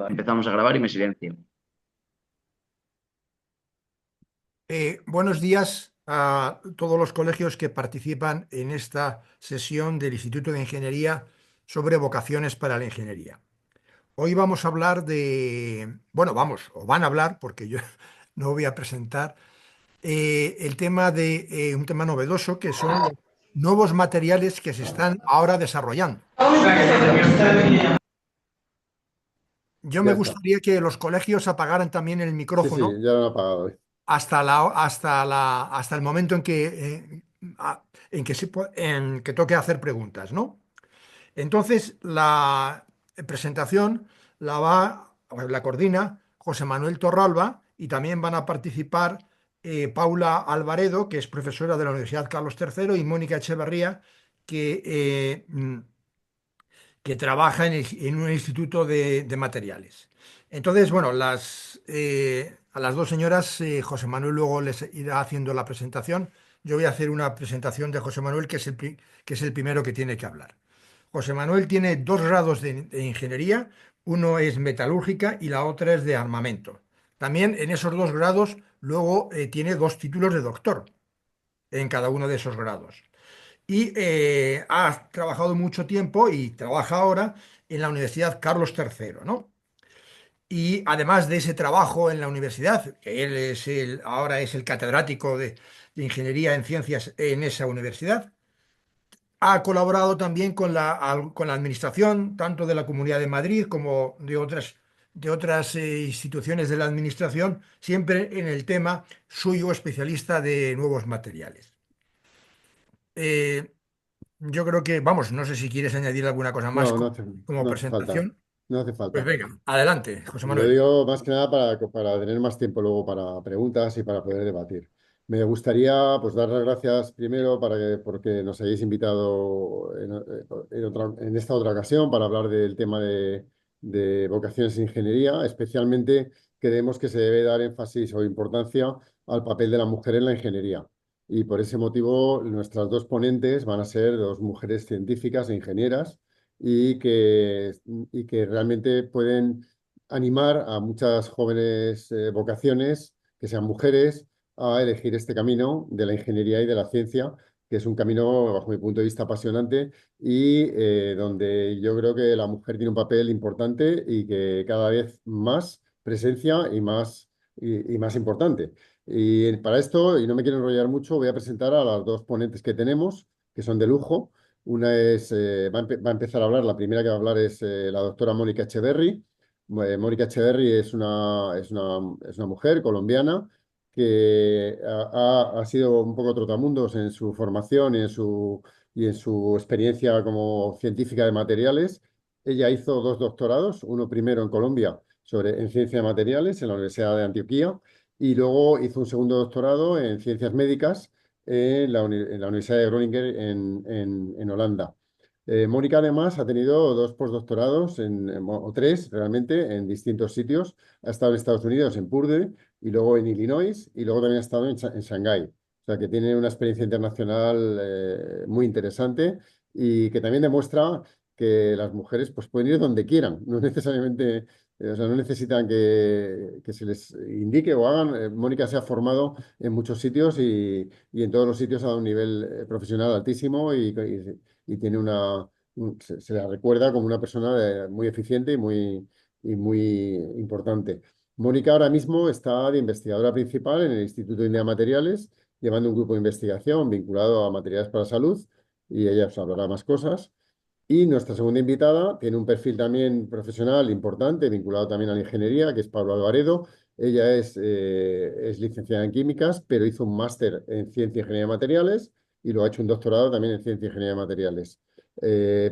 Empezamos a grabar y me silencio. Buenos días a todos los colegios que participan en esta sesión del Instituto de Ingeniería sobre vocaciones para la ingeniería. Hoy vamos a hablar o van a hablar, porque yo no voy a presentar, el tema de un tema novedoso que son los nuevos materiales que se están ahora desarrollando. Yo me Ya está. gustaría que los colegios apagaran también el Sí, sí, micrófono ya lo han apagado hoy. hasta el momento en que, en que toque hacer preguntas, ¿no? Entonces, la presentación la coordina José Manuel Torralba y también van a participar Paula Alvaredo, que es profesora de la Universidad Carlos III, y Mónica Echeverría, que, que trabaja en un instituto de materiales. Entonces, bueno, a las dos señoras, José Manuel luego les irá haciendo la presentación. Yo voy a hacer una presentación de José Manuel, que es el primero que tiene que hablar. José Manuel tiene dos grados de ingeniería, uno es metalúrgica y la otra es de armamento. También en esos dos grados luego tiene dos títulos de doctor en cada uno de esos grados. Y ha trabajado mucho tiempo y trabaja ahora en la Universidad Carlos III, ¿no? Y además de ese trabajo en la universidad, que él ahora es el catedrático de Ingeniería en Ciencias en esa universidad, ha colaborado también con la administración, tanto de la Comunidad de Madrid como de otras instituciones de la administración, siempre en el tema suyo especialista de nuevos materiales. Eh, yo creo que, vamos, no sé si quieres añadir alguna cosa más No, como no hace falta. presentación. No hace Pues falta. venga, adelante, José Lo Manuel. digo más que nada para tener más tiempo luego para preguntas y para poder debatir. Me gustaría pues dar las gracias primero porque nos hayáis invitado en esta otra ocasión para hablar del tema de vocaciones en ingeniería. Especialmente creemos que se debe dar énfasis o importancia al papel de la mujer en la ingeniería. Y por ese motivo nuestras dos ponentes van a ser dos mujeres científicas e ingenieras y que realmente pueden animar a muchas jóvenes vocaciones, que sean mujeres, a elegir este camino de la ingeniería y de la ciencia, que es un camino, bajo mi punto de vista, apasionante y donde yo creo que la mujer tiene un papel importante y que cada vez más presencia y más importante. Y para esto, y no me quiero enrollar mucho, voy a presentar a las dos ponentes que tenemos, que son de lujo. Una va a empezar a hablar, la primera que va a hablar es la doctora Mónica Echeverry. Mónica Echeverry es una mujer colombiana que ha sido un poco trotamundos en su formación y en su experiencia como científica de materiales. Ella hizo dos doctorados, uno primero en Colombia en ciencia de materiales en la Universidad de Antioquia y luego hizo un segundo doctorado en ciencias médicas en la Universidad de Groningen en Holanda. Mónica además ha tenido dos postdoctorados, o tres realmente, en distintos sitios. Ha estado en Estados Unidos, en Purdue, y luego en Illinois, y luego también ha estado en Shanghái. O sea que tiene una experiencia internacional muy interesante y que también demuestra que las mujeres pues, pueden ir donde quieran, no necesariamente, o sea, no necesitan que se les indique o hagan. Mónica se ha formado en muchos sitios y en todos los sitios ha dado un nivel profesional altísimo y tiene se la recuerda como una persona muy eficiente y muy importante. Mónica ahora mismo está de investigadora principal en el Instituto de India Materiales, llevando un grupo de investigación vinculado a materiales para la salud, y ella os hablará más cosas. Y nuestra segunda invitada tiene un perfil también profesional importante, vinculado también a la ingeniería, que es Pablo Alvaredo. Ella es licenciada en químicas, pero hizo un máster en ciencia e ingeniería de materiales y lo ha hecho un doctorado también en ciencia e ingeniería de materiales.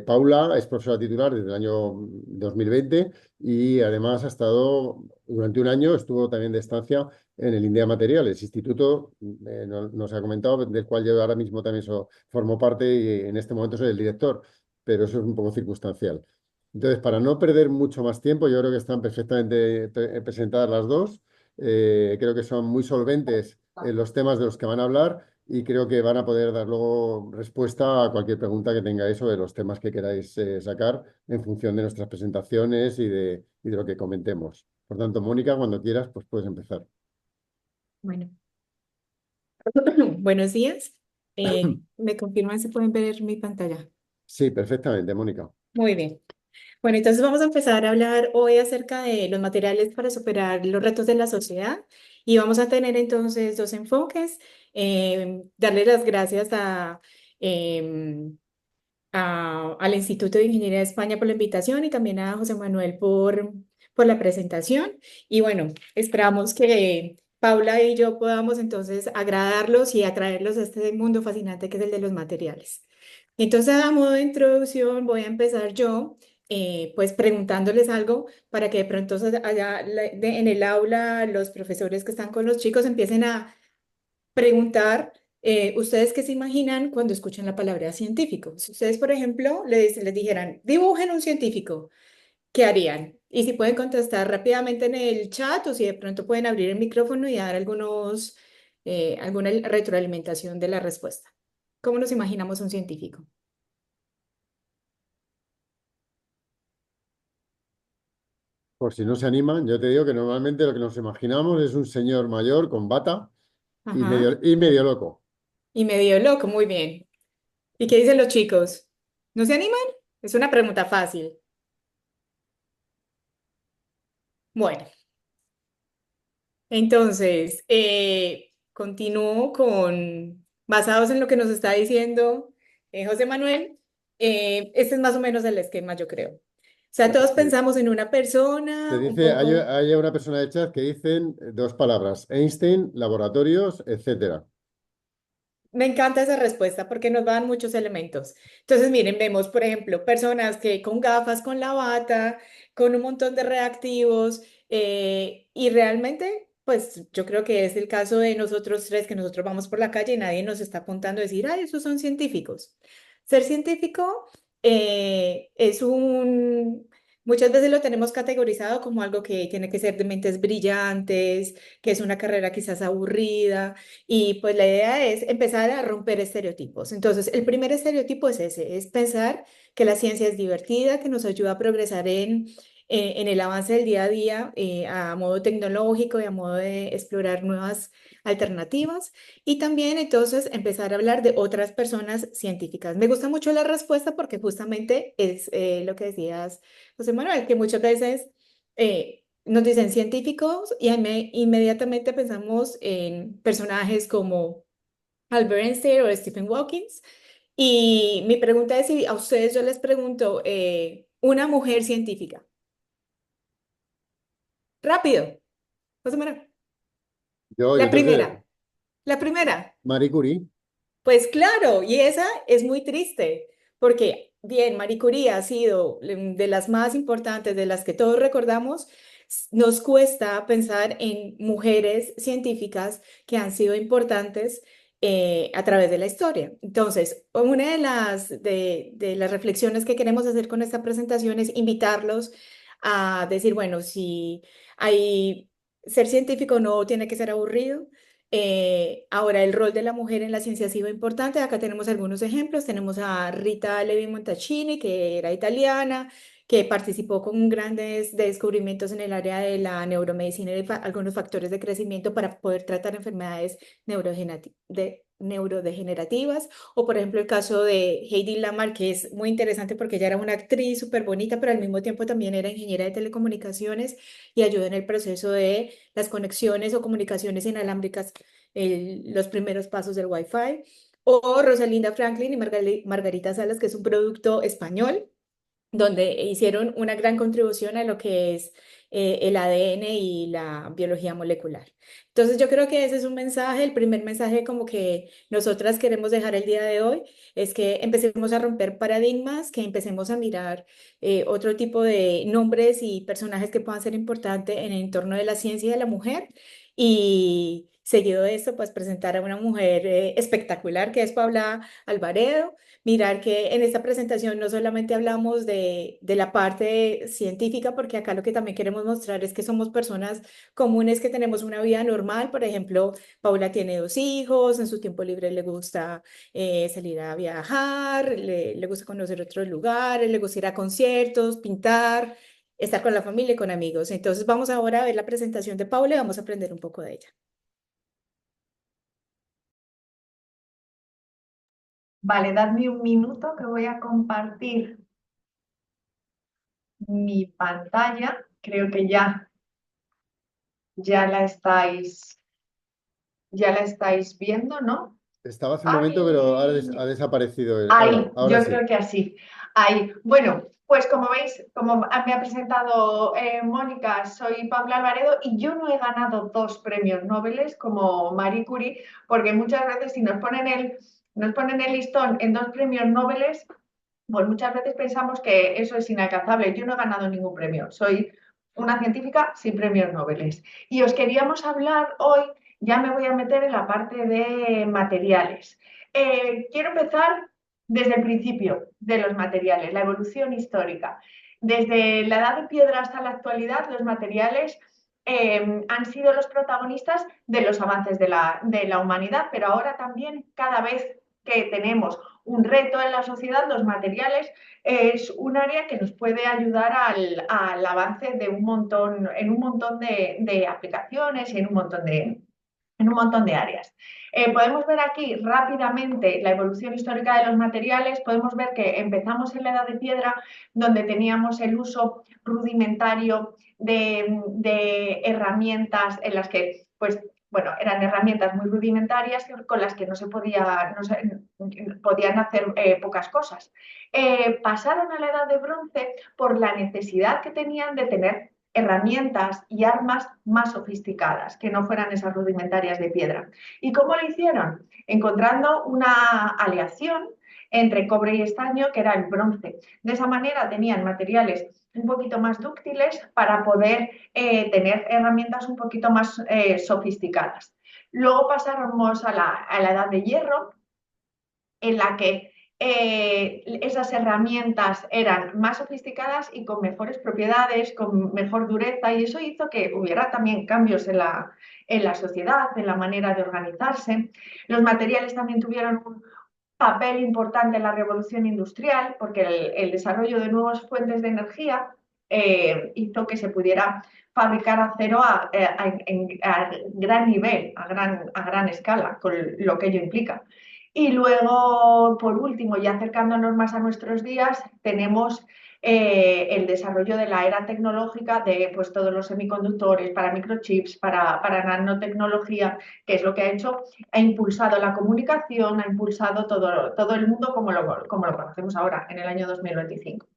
Paula es profesora titular desde el año 2020 y además ha estado, durante un año, estuvo también de estancia en el India Materiales, instituto, nos ha comentado, del cual yo ahora mismo también formo parte y en este momento soy el director, pero eso es un poco circunstancial. Entonces, para no perder mucho más tiempo, yo creo que están perfectamente presentadas las dos. Creo que son muy solventes en los temas de los que van a hablar y creo que van a poder dar luego respuesta a cualquier pregunta que tengáis sobre los temas que queráis sacar en función de nuestras presentaciones y de lo que comentemos. Por tanto, Mónica, cuando quieras, pues puedes empezar. Bueno, buenos días. ¿Me confirman si pueden ver mi pantalla? Sí, perfectamente, Mónica. Muy bien. Bueno, entonces vamos a empezar a hablar hoy acerca de los materiales para superar los retos de la sociedad y vamos a tener entonces dos enfoques. Darle las gracias em, al Instituto de Ingeniería de España por la invitación y también a José Manuel por la presentación. Y bueno, esperamos que Paula y yo podamos entonces agradarlos y atraerlos a este mundo fascinante que es el de los materiales. Entonces, a modo de introducción, voy a empezar yo, pues preguntándoles algo para que de pronto allá en el aula los profesores que están con los chicos empiecen a preguntar, ¿ustedes qué se imaginan cuando escuchan la palabra científico? Si ustedes, por ejemplo, les dijeran, dibujen un científico, ¿qué harían? Y si pueden contestar rápidamente en el chat o si de pronto pueden abrir el micrófono y dar alguna retroalimentación de la respuesta. ¿Cómo nos imaginamos un científico? Por si no se animan, yo te digo que normalmente lo que nos imaginamos es un señor mayor con bata Ajá. y medio loco. Y medio loco, muy bien. ¿Y qué dicen los chicos? ¿No se animan? Es una pregunta fácil. Bueno, entonces, continúo basados en lo que nos está diciendo José Manuel, este es más o menos el esquema, yo creo. O sea, todos Sí. pensamos en una Te persona un dice, poco. hay una persona de chat que dicen dos palabras, Einstein, laboratorios, etcétera. Me encanta esa respuesta porque nos dan muchos elementos. Entonces, miren, vemos, por ejemplo, personas que con gafas, con la bata, con un montón de reactivos, y realmente, pues yo creo que es el caso de nosotros tres, que nosotros vamos por la calle y nadie nos está apuntando a decir, ay, esos son científicos. Ser científico muchas veces lo tenemos categorizado como algo que tiene que ser de mentes brillantes, que es una carrera quizás aburrida. Y pues la idea es empezar a romper estereotipos. Entonces, el primer estereotipo es ese, es pensar que la ciencia es divertida, que nos ayuda a progresar en el avance del día a día, a modo tecnológico y a modo de explorar nuevas alternativas. Y también entonces empezar a hablar de otras personas científicas. Me gusta mucho la respuesta porque justamente es lo que decías, José Manuel, que muchas veces nos dicen científicos y inmediatamente pensamos en personajes como Albert Einstein o Stephen Hawking. Y mi pregunta es si a ustedes yo les pregunto, una mujer científica. Rápido, José Manuel. Yo La entonces, primera, la primera. Marie Curie, Pues claro, y esa es muy triste, porque bien, Marie Curie ha sido de las más importantes, de las que todos recordamos. Nos cuesta pensar en mujeres científicas que han sido importantes a través de la historia. Entonces, una de las reflexiones que queremos hacer con esta presentación es invitarlos a decir, bueno, si hay, ser científico no tiene que ser aburrido. Ahora, el rol de la mujer en la ciencia ha sido importante. Acá tenemos algunos ejemplos. Tenemos a Rita Levi Montalcini, que era italiana, que participó con grandes descubrimientos en el área de la neuromedicina y de algunos factores de crecimiento para poder tratar enfermedades neurodegenerativas. O, por ejemplo, el caso de Heidi Lamar, que es muy interesante porque ella era una actriz súper bonita, pero al mismo tiempo también era ingeniera de telecomunicaciones y ayudó en el proceso de las conexiones o comunicaciones inalámbricas, los primeros pasos del Wi-Fi. O Rosalinda Franklin y Margarita Salas, que es un producto español, donde hicieron una gran contribución a lo que es el ADN y la biología molecular. Entonces yo creo que ese es un mensaje, el primer mensaje como que nosotras queremos dejar el día de hoy, es que empecemos a romper paradigmas, que empecemos a mirar otro tipo de nombres y personajes que puedan ser importantes en el entorno de la ciencia y de la mujer. Seguido de esto, pues presentar a una mujer espectacular que es Paula Alvaredo. Mirar que en esta presentación no solamente hablamos de la parte científica, porque acá lo que también queremos mostrar es que somos personas comunes que tenemos una vida normal. Por ejemplo, Paula tiene 2 hijos, en su tiempo libre le gusta salir a viajar, le gusta conocer otros lugares, le gusta ir a conciertos, pintar, estar con la familia y con amigos. Entonces vamos ahora a ver la presentación de Paula y vamos a aprender un poco de ella. Vale, dadme un minuto que voy a compartir mi pantalla. Creo que ya la estáis viendo, ¿no? Estaba hace un momento, pero ahora Ahí, ha desaparecido. ahí, Ahora yo sí. creo que así. Ahí. Bueno, pues como veis, como me ha presentado Mónica, soy Paula Alvaredo y yo no he ganado 2 premios Nobel como Marie Curie, porque muchas veces si nos ponen el listón en 2 premios Nobel, pues muchas veces pensamos que eso es inalcanzable. Yo no he ganado ningún premio, soy una científica sin premios Nobel. Y os queríamos hablar hoy, ya me voy a meter en la parte de materiales. Quiero empezar desde el principio de los materiales, la evolución histórica. Desde la edad de piedra hasta la actualidad, los materiales han sido los protagonistas de los avances de la humanidad, pero ahora también cada vez que tenemos un reto en la sociedad, los materiales es un área que nos puede ayudar al avance de un montón, en un montón de aplicaciones y en un montón de áreas. Podemos ver aquí rápidamente la evolución histórica de los materiales. Podemos ver que empezamos en la Edad de Piedra, donde teníamos el uso rudimentario de herramientas en las que, pues, bueno, eran herramientas muy rudimentarias con las que no se podían hacer pocas cosas. Pasaron a la Edad de Bronce por la necesidad que tenían de tener herramientas y armas más sofisticadas, que no fueran esas rudimentarias de piedra. ¿Y cómo lo hicieron? Encontrando una aleación entre cobre y estaño, que era el bronce. De esa manera tenían materiales un poquito más dúctiles para poder tener herramientas un poquito más sofisticadas. Luego pasamos a la edad de hierro, en la que esas herramientas eran más sofisticadas y con mejores propiedades, con mejor dureza, y eso hizo que hubiera también cambios en la sociedad, en la manera de organizarse. Los materiales también tuvieron un papel importante en la revolución industrial, porque el desarrollo de nuevas fuentes de energía hizo que se pudiera fabricar acero a gran nivel, a gran escala, con lo que ello implica. Y luego, por último, ya acercándonos más a nuestros días, tenemos el desarrollo de la era tecnológica de pues, todos los semiconductores, para microchips, para nanotecnología, que es lo que ha impulsado la comunicación, ha impulsado todo el mundo como lo conocemos ahora, en el año 2025.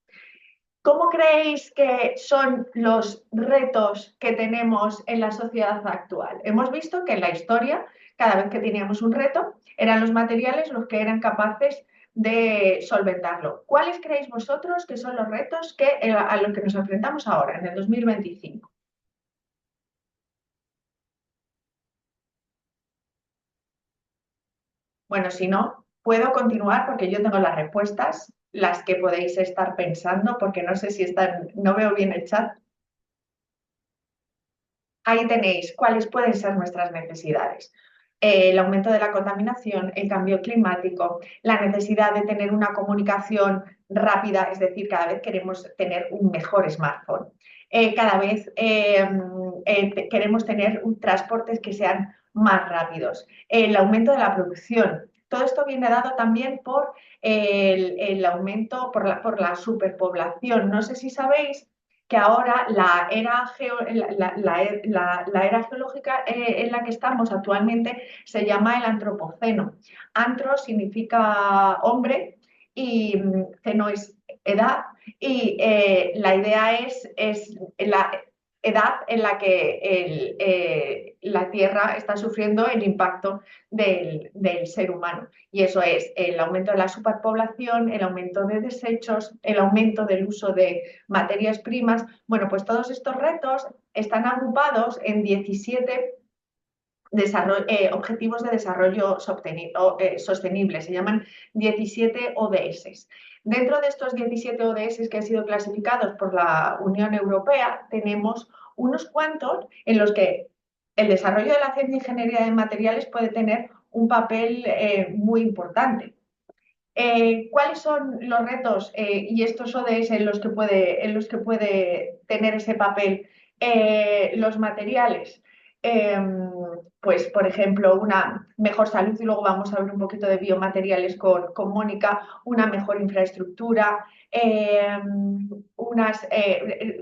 ¿Cómo creéis que son los retos que tenemos en la sociedad actual? Hemos visto que en la historia, cada vez que teníamos un reto, eran los materiales los que eran capaces de solventarlo. ¿Cuáles creéis vosotros que son los retos a los que nos enfrentamos ahora, en el 2025? Bueno, si no, puedo continuar porque yo tengo las respuestas, las que podéis estar pensando, porque no sé si están, no veo bien el chat. Ahí tenéis cuáles pueden ser nuestras necesidades. El aumento de la contaminación, el cambio climático, la necesidad de tener una comunicación rápida, es decir, cada vez queremos tener un mejor smartphone. Cada vez queremos tener transportes que sean más rápidos. El aumento de la producción. Todo esto viene dado también por el aumento, por la superpoblación. No sé si sabéis que ahora la era geológica en la que estamos actualmente se llama el antropoceno. Antro significa hombre y ceno es edad, y la idea es la edad en la que la Tierra está sufriendo el impacto del ser humano. Y eso es el aumento de la superpoblación, el aumento de desechos, el aumento del uso de materias primas. Bueno, pues todos estos retos están agrupados en 17 Objetivos de Desarrollo Sostenible, se llaman 17 ODS. Dentro de estos 17 ODS que han sido clasificados por la Unión Europea, tenemos unos cuantos en los que el desarrollo de la ciencia e ingeniería de materiales puede tener un papel muy importante. ¿Cuáles son los retos y estos ODS en los que puede tener ese papel los materiales? Pues, por ejemplo, una mejor salud, y luego vamos a ver un poquito de biomateriales con Mónica, una mejor infraestructura, unas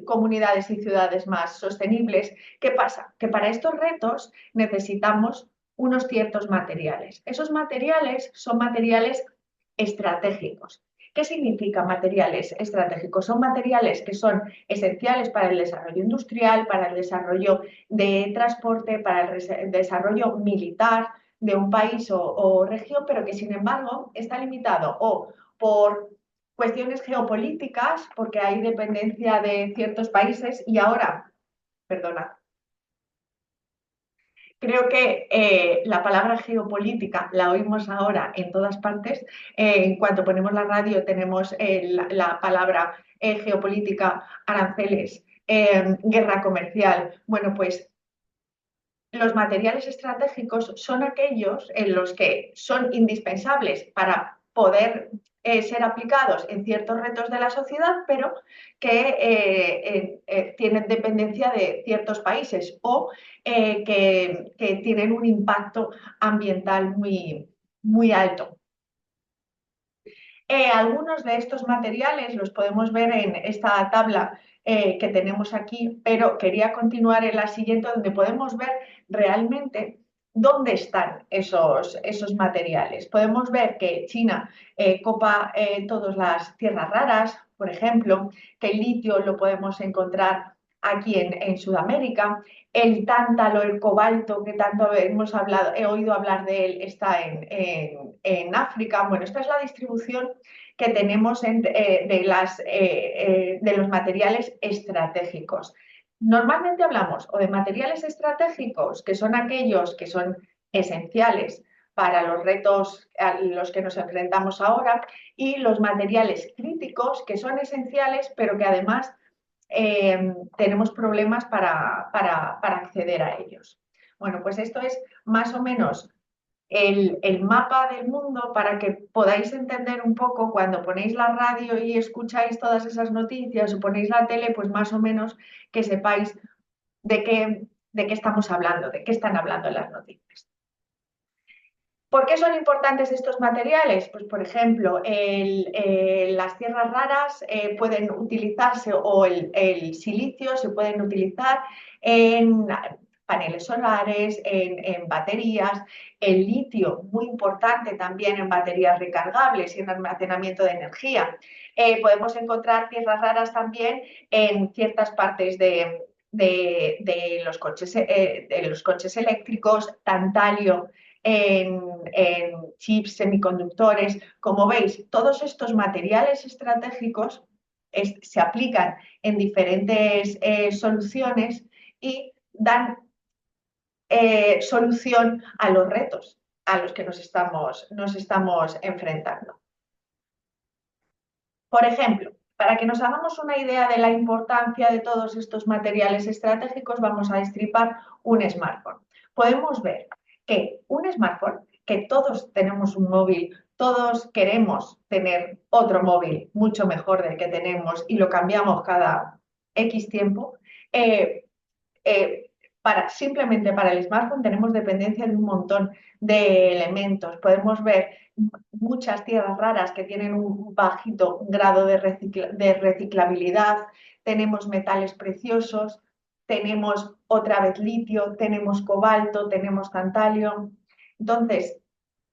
comunidades y ciudades más sostenibles. ¿Qué pasa? Que para estos retos necesitamos unos ciertos materiales. Esos materiales son materiales estratégicos. ¿Qué significa materiales estratégicos? Son materiales que son esenciales para el desarrollo industrial, para el desarrollo de transporte, para el desarrollo militar de un país o región, pero que sin embargo está limitado o por cuestiones geopolíticas, porque hay dependencia de ciertos países y ahora, perdona, creo que la palabra geopolítica la oímos ahora en todas partes. En cuanto ponemos la radio tenemos la palabra geopolítica, aranceles, guerra comercial. Bueno, pues los materiales estratégicos son aquellos en los que son indispensables para poder ser aplicados en ciertos retos de la sociedad, pero que tienen dependencia de ciertos países o que tienen un impacto ambiental muy alto. Algunos de estos materiales los podemos ver en esta tabla que tenemos aquí, pero quería continuar en la siguiente donde podemos ver realmente dónde están esos materiales. Podemos ver que China copa todas las tierras raras, por ejemplo, que el litio lo podemos encontrar aquí en Sudamérica, el tántalo, el cobalto, que tanto he oído hablar de él, está en África. Bueno, esta es la distribución que tenemos de los materiales estratégicos. Normalmente hablamos o de materiales estratégicos, que son aquellos que son esenciales para los retos a los que nos enfrentamos ahora, y los materiales críticos, que son esenciales, pero que además tenemos problemas para acceder a ellos. Bueno, pues esto es más o menos el mapa del mundo para que podáis entender un poco cuando ponéis la radio y escucháis todas esas noticias o ponéis la tele, pues más o menos que sepáis de qué estamos hablando, de qué están hablando las noticias. ¿Por qué son importantes estos materiales? Pues, por ejemplo, las tierras raras pueden utilizarse, o el silicio se pueden utilizar en paneles solares, en baterías, el litio, muy importante también en baterías recargables y en almacenamiento de energía. Podemos encontrar tierras raras también en ciertas partes de los coches eléctricos, tantalio en chips, semiconductores. Como veis, todos estos materiales estratégicos se aplican en diferentes soluciones y dan solución a los retos a los que nos estamos enfrentando. Por ejemplo, para que nos hagamos una idea de la importancia de todos estos materiales estratégicos, vamos a destripar un smartphone. Podemos ver que un smartphone, que todos tenemos un móvil, todos queremos tener otro móvil mucho mejor del que tenemos y lo cambiamos cada X tiempo, simplemente para el smartphone tenemos dependencia de un montón de elementos. Podemos ver muchas tierras raras que tienen un bajito grado de reciclabilidad, tenemos metales preciosos, tenemos otra vez litio, tenemos cobalto, tenemos tantalio. Entonces,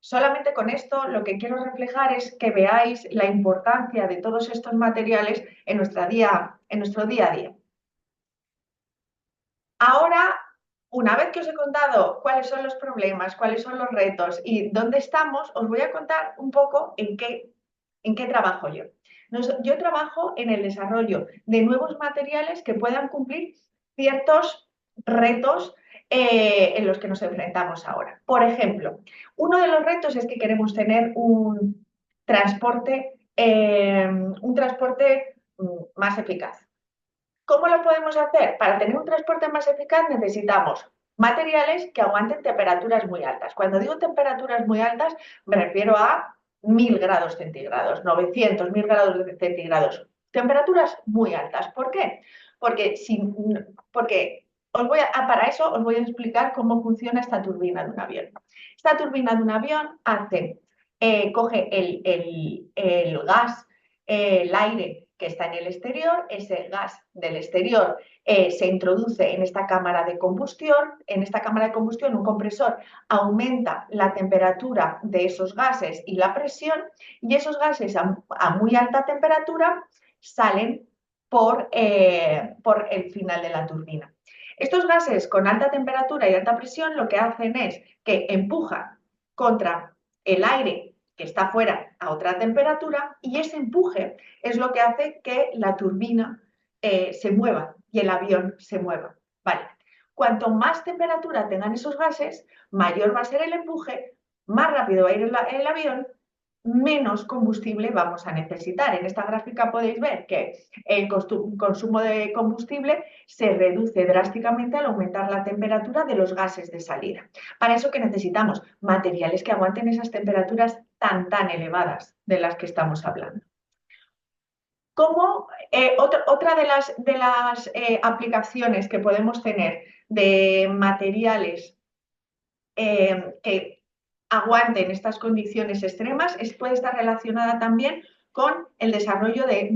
solamente con esto lo que quiero reflejar es que veáis la importancia de todos estos materiales en nuestro día a día. Ahora, una vez que os he contado cuáles son los problemas, cuáles son los retos y dónde estamos, os voy a contar un poco en qué trabajo yo. Yo trabajo en el desarrollo de nuevos materiales que puedan cumplir ciertos retos en los que nos enfrentamos ahora. Por ejemplo, uno de los retos es que queremos tener un transporte más eficaz. ¿Cómo lo podemos hacer? Para tener un transporte más eficaz necesitamos materiales que aguanten temperaturas muy altas. Cuando digo temperaturas muy altas, me refiero a 1000 grados centígrados, 900, 1000 grados centígrados. Temperaturas muy altas. ¿Por qué? Porque para eso os voy a explicar cómo funciona esta turbina de un avión. Esta turbina de un avión coge el gas, el aire que está en el exterior, ese gas del exterior se introduce en esta cámara de combustión. En esta cámara de combustión un compresor aumenta la temperatura de esos gases y la presión, y esos gases a muy alta temperatura salen por el final de la turbina. Estos gases con alta temperatura y alta presión lo que hacen es que empujan contra el aire que está fuera a otra temperatura, y ese empuje es lo que hace que la turbina se mueva y el avión se mueva. Vale. Cuanto más temperatura tengan esos gases, mayor va a ser el empuje, más rápido va a ir el avión, menos combustible vamos a necesitar. En esta gráfica podéis ver que el consumo de combustible se reduce drásticamente al aumentar la temperatura de los gases de salida. Para eso, ¿qué necesitamos? Materiales que aguanten esas temperaturas tan elevadas de las que estamos hablando. Otra de las aplicaciones que podemos tener de materiales que aguanten estas condiciones extremas puede estar relacionada también con el desarrollo de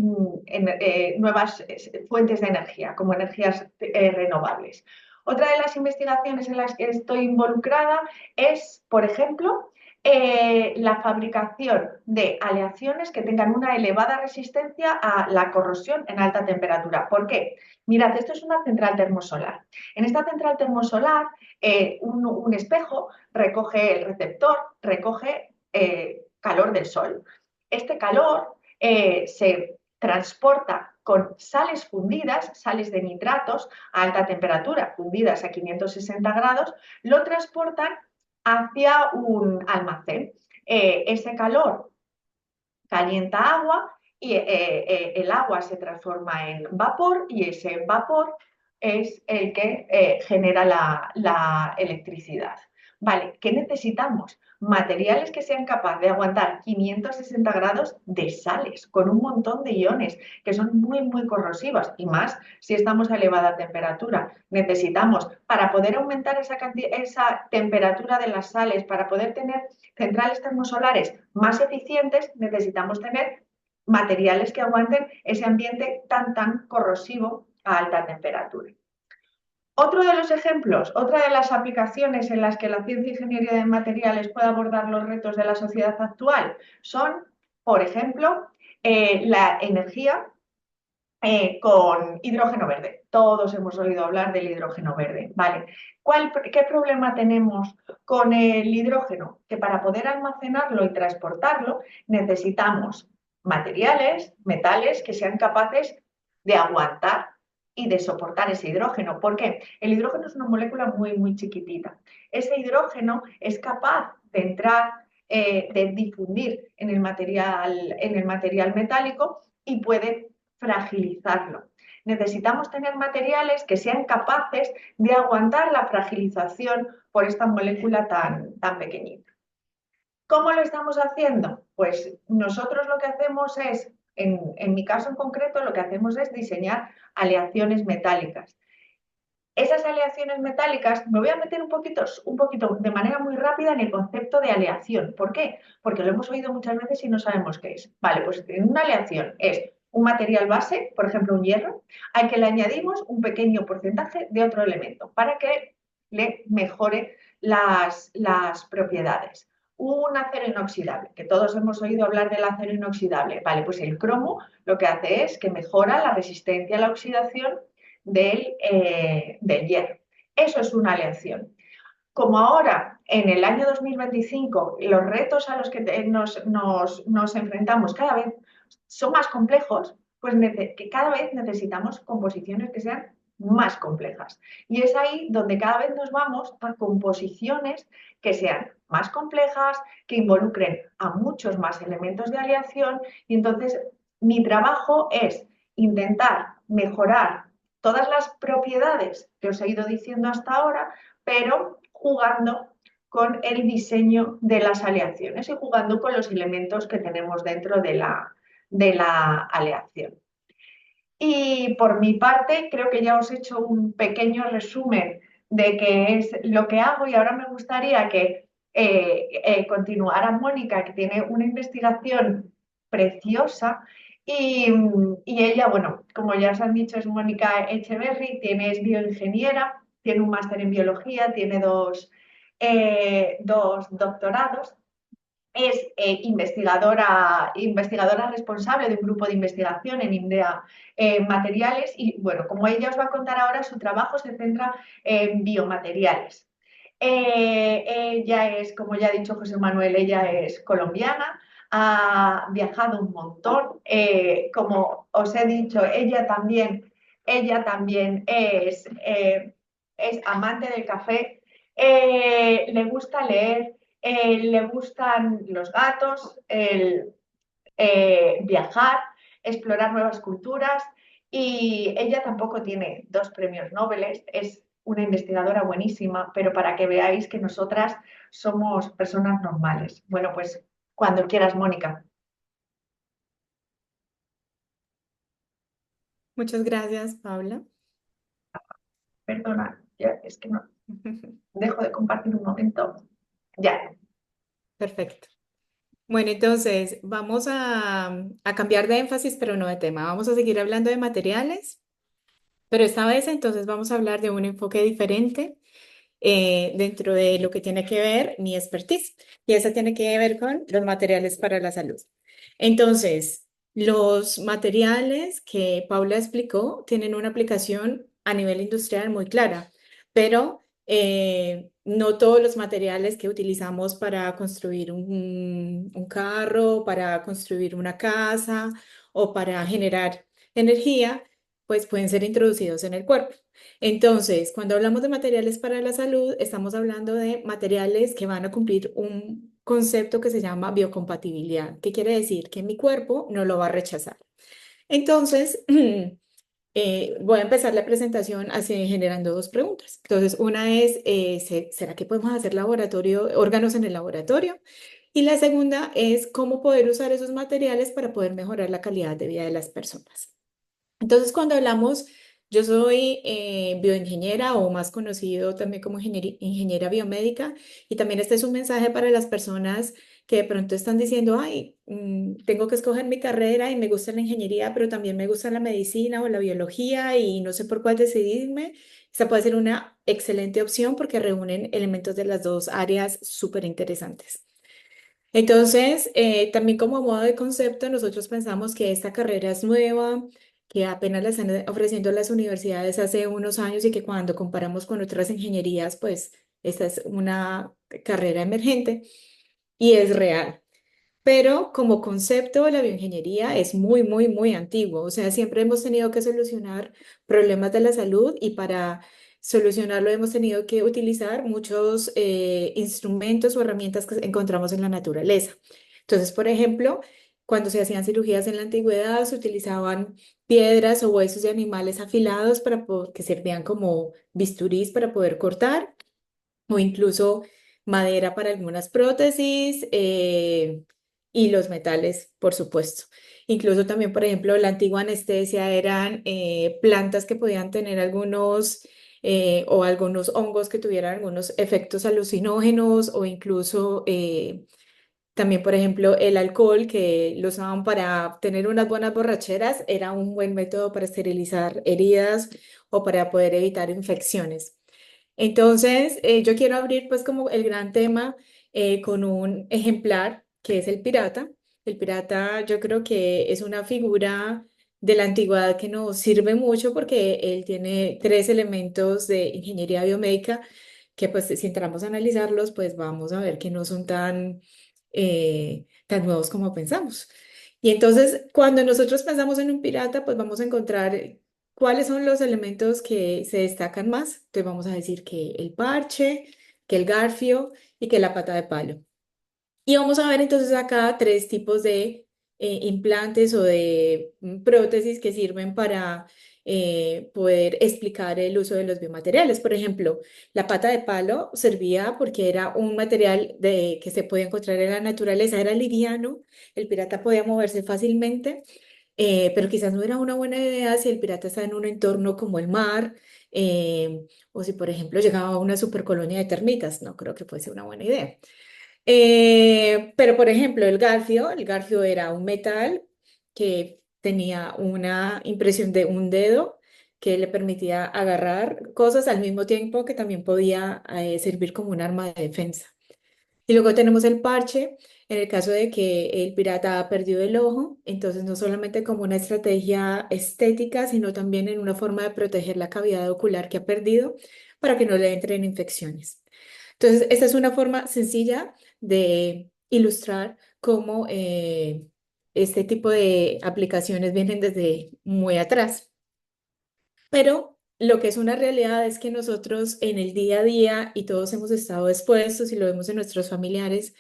nuevas fuentes de energía, como energías renovables. Otra de las investigaciones en las que estoy involucrada es, por ejemplo, la fabricación de aleaciones que tengan una elevada resistencia a la corrosión en alta temperatura. ¿Por qué? Mirad, esto es una central termosolar. En esta central termosolar, un espejo recoge el receptor, recoge calor del sol. Este calor se transporta con sales fundidas, sales de nitratos a alta temperatura, fundidas a 560 grados, lo transportan hacia un almacén. Ese calor calienta agua y el agua se transforma en vapor, y ese vapor es el que genera la electricidad. Vale, ¿qué necesitamos? Materiales que sean capaces de aguantar 560 grados de sales, con un montón de iones que son muy corrosivos, y más si estamos a elevada temperatura. Necesitamos, para poder aumentar esa temperatura de las sales, para poder tener centrales termosolares más eficientes, necesitamos tener materiales que aguanten ese ambiente tan corrosivo a alta temperatura. Otro de los ejemplos, otra de las aplicaciones en las que la ciencia e ingeniería de materiales puede abordar los retos de la sociedad actual son, por ejemplo, la energía con hidrógeno verde. Todos hemos oído hablar del hidrógeno verde. Vale. ¿Qué problema tenemos con el hidrógeno? Que para poder almacenarlo y transportarlo necesitamos materiales, metales que sean capaces de aguantar y de soportar ese hidrógeno. ¿Por qué? El hidrógeno es una molécula muy chiquitita. Ese hidrógeno es capaz de entrar, de difundir en el material metálico, y puede fragilizarlo. Necesitamos tener materiales que sean capaces de aguantar la fragilización por esta molécula tan pequeñita. ¿Cómo lo estamos haciendo? Pues nosotros lo que hacemos es, en mi caso en concreto, lo que hacemos es diseñar aleaciones metálicas. Esas aleaciones metálicas, me voy a meter un poquito de manera muy rápida en el concepto de aleación. ¿Por qué? Porque lo hemos oído muchas veces y no sabemos qué es. Vale, pues una aleación es un material base, por ejemplo un hierro, al que le añadimos un pequeño porcentaje de otro elemento para que le mejore las propiedades. Un acero inoxidable, que todos hemos oído hablar del acero inoxidable. Vale, pues el cromo lo que hace es que mejora la resistencia a la oxidación del hierro. Eso es una aleación. Como ahora, en el año 2025, los retos a los que nos enfrentamos cada vez son más complejos, pues que cada vez necesitamos composiciones que sean más complejas. Y es ahí donde cada vez nos vamos a composiciones que sean más complejas, que involucren a muchos más elementos de aleación, y entonces mi trabajo es intentar mejorar todas las propiedades que os he ido diciendo hasta ahora, pero jugando con el diseño de las aleaciones y jugando con los elementos que tenemos dentro de la aleación. Y por mi parte, creo que ya os he hecho un pequeño resumen de qué es lo que hago, y ahora me gustaría que continuara Mónica, que tiene una investigación preciosa. Y ella, bueno, como ya os han dicho, es Mónica Echeverry, es bioingeniera, tiene un máster en biología, tiene dos doctorados. Es investigadora responsable de un grupo de investigación en INDEA Materiales, y bueno, como ella os va a contar ahora, su trabajo se centra en biomateriales. Ella es, como ya ha dicho José Manuel, ella es colombiana, ha viajado un montón. Como os he dicho, ella también es amante del café, le gusta leer, le gustan los gatos, viajar, explorar nuevas culturas, y ella tampoco tiene 2 premios Nobel, es una investigadora buenísima, pero para que veáis que nosotras somos personas normales. Bueno, pues cuando quieras, Mónica. Muchas gracias, Paula. Perdona, ya, es que no dejo de compartir un momento. Ya. Perfecto. Bueno, entonces vamos a cambiar de énfasis, pero no de tema. Vamos a seguir hablando de materiales, pero esta vez entonces vamos a hablar de un enfoque diferente dentro de lo que tiene que ver mi expertise. Y esa tiene que ver con los materiales para la salud. Entonces, los materiales que Paula explicó tienen una aplicación a nivel industrial muy clara, pero no todos los materiales que utilizamos para construir un carro, para construir una casa o para generar energía, pues pueden ser introducidos en el cuerpo. Entonces, cuando hablamos de materiales para la salud, estamos hablando de materiales que van a cumplir un concepto que se llama biocompatibilidad, que quiere decir que mi cuerpo no lo va a rechazar. Entonces, voy a empezar la presentación generando 2 preguntas. Entonces, una es, ¿será que podemos hacer órganos en el laboratorio? Y la segunda es, ¿cómo poder usar esos materiales para poder mejorar la calidad de vida de las personas? Entonces, cuando hablamos, yo soy bioingeniera, o más conocido también como ingeniera biomédica, y también este es un mensaje para las personas que de pronto están diciendo, ay, tengo que escoger mi carrera y me gusta la ingeniería, pero también me gusta la medicina o la biología y no sé por cuál decidirme. Esta puede ser una excelente opción porque reúnen elementos de las dos áreas súper interesantes. Entonces, también como modo de concepto, nosotros pensamos que esta carrera es nueva, que apenas la están ofreciendo las universidades hace unos años, y que cuando comparamos con otras ingenierías, pues esta es una carrera emergente y es real. Pero como concepto, la bioingeniería es muy, muy, muy antiguo. O sea, siempre hemos tenido que solucionar problemas de la salud, y para solucionarlo hemos tenido que utilizar muchos instrumentos o herramientas que encontramos en la naturaleza. Entonces, por ejemplo, cuando se hacían cirugías en la antigüedad, se utilizaban piedras o huesos de animales afilados que servían como bisturís para poder cortar, o incluso madera para algunas prótesis, y los metales, por supuesto. Incluso también, por ejemplo, la antigua anestesia eran plantas que podían tener o algunos hongos que tuvieran algunos efectos alucinógenos, o incluso también, por ejemplo, el alcohol, que lo usaban para tener unas buenas borracheras, era un buen método para esterilizar heridas o para poder evitar infecciones. Entonces, yo quiero abrir pues como el gran tema con un ejemplar que es el pirata. El pirata, yo creo que es una figura de la antigüedad que nos sirve mucho, porque él tiene 3 elementos de ingeniería biomédica que, pues, si entramos a analizarlos, pues vamos a ver que no son tan nuevos como pensamos. Y entonces, cuando nosotros pensamos en un pirata, pues vamos a encontrar ¿cuáles son los elementos que se destacan más? Entonces vamos a decir que el parche, que el garfio y que la pata de palo. Y vamos a ver entonces acá tres tipos de implantes o de prótesis que sirven para poder explicar el uso de los biomateriales. Por ejemplo, la pata de palo servía porque era un material que se podía encontrar en la naturaleza, era liviano, el pirata podía moverse fácilmente, pero quizás no era una buena idea si el pirata está en un entorno como el mar. O si, por ejemplo, llegaba a una supercolonia de termitas, no creo que fuese una buena idea. Pero, por ejemplo, el garfio era un metal que tenía una impresión de un dedo que le permitía agarrar cosas al mismo tiempo que también podía servir como un arma de defensa. Y luego tenemos el parche, en el caso de que el pirata ha perdido el ojo, entonces no solamente como una estrategia estética, sino también en una forma de proteger la cavidad ocular que ha perdido para que no le entren infecciones. Entonces, esta es una forma sencilla de ilustrar cómo este tipo de aplicaciones vienen desde muy atrás. Pero lo que es una realidad es que nosotros en el día a día, y todos hemos estado expuestos y lo vemos en nuestros familiares,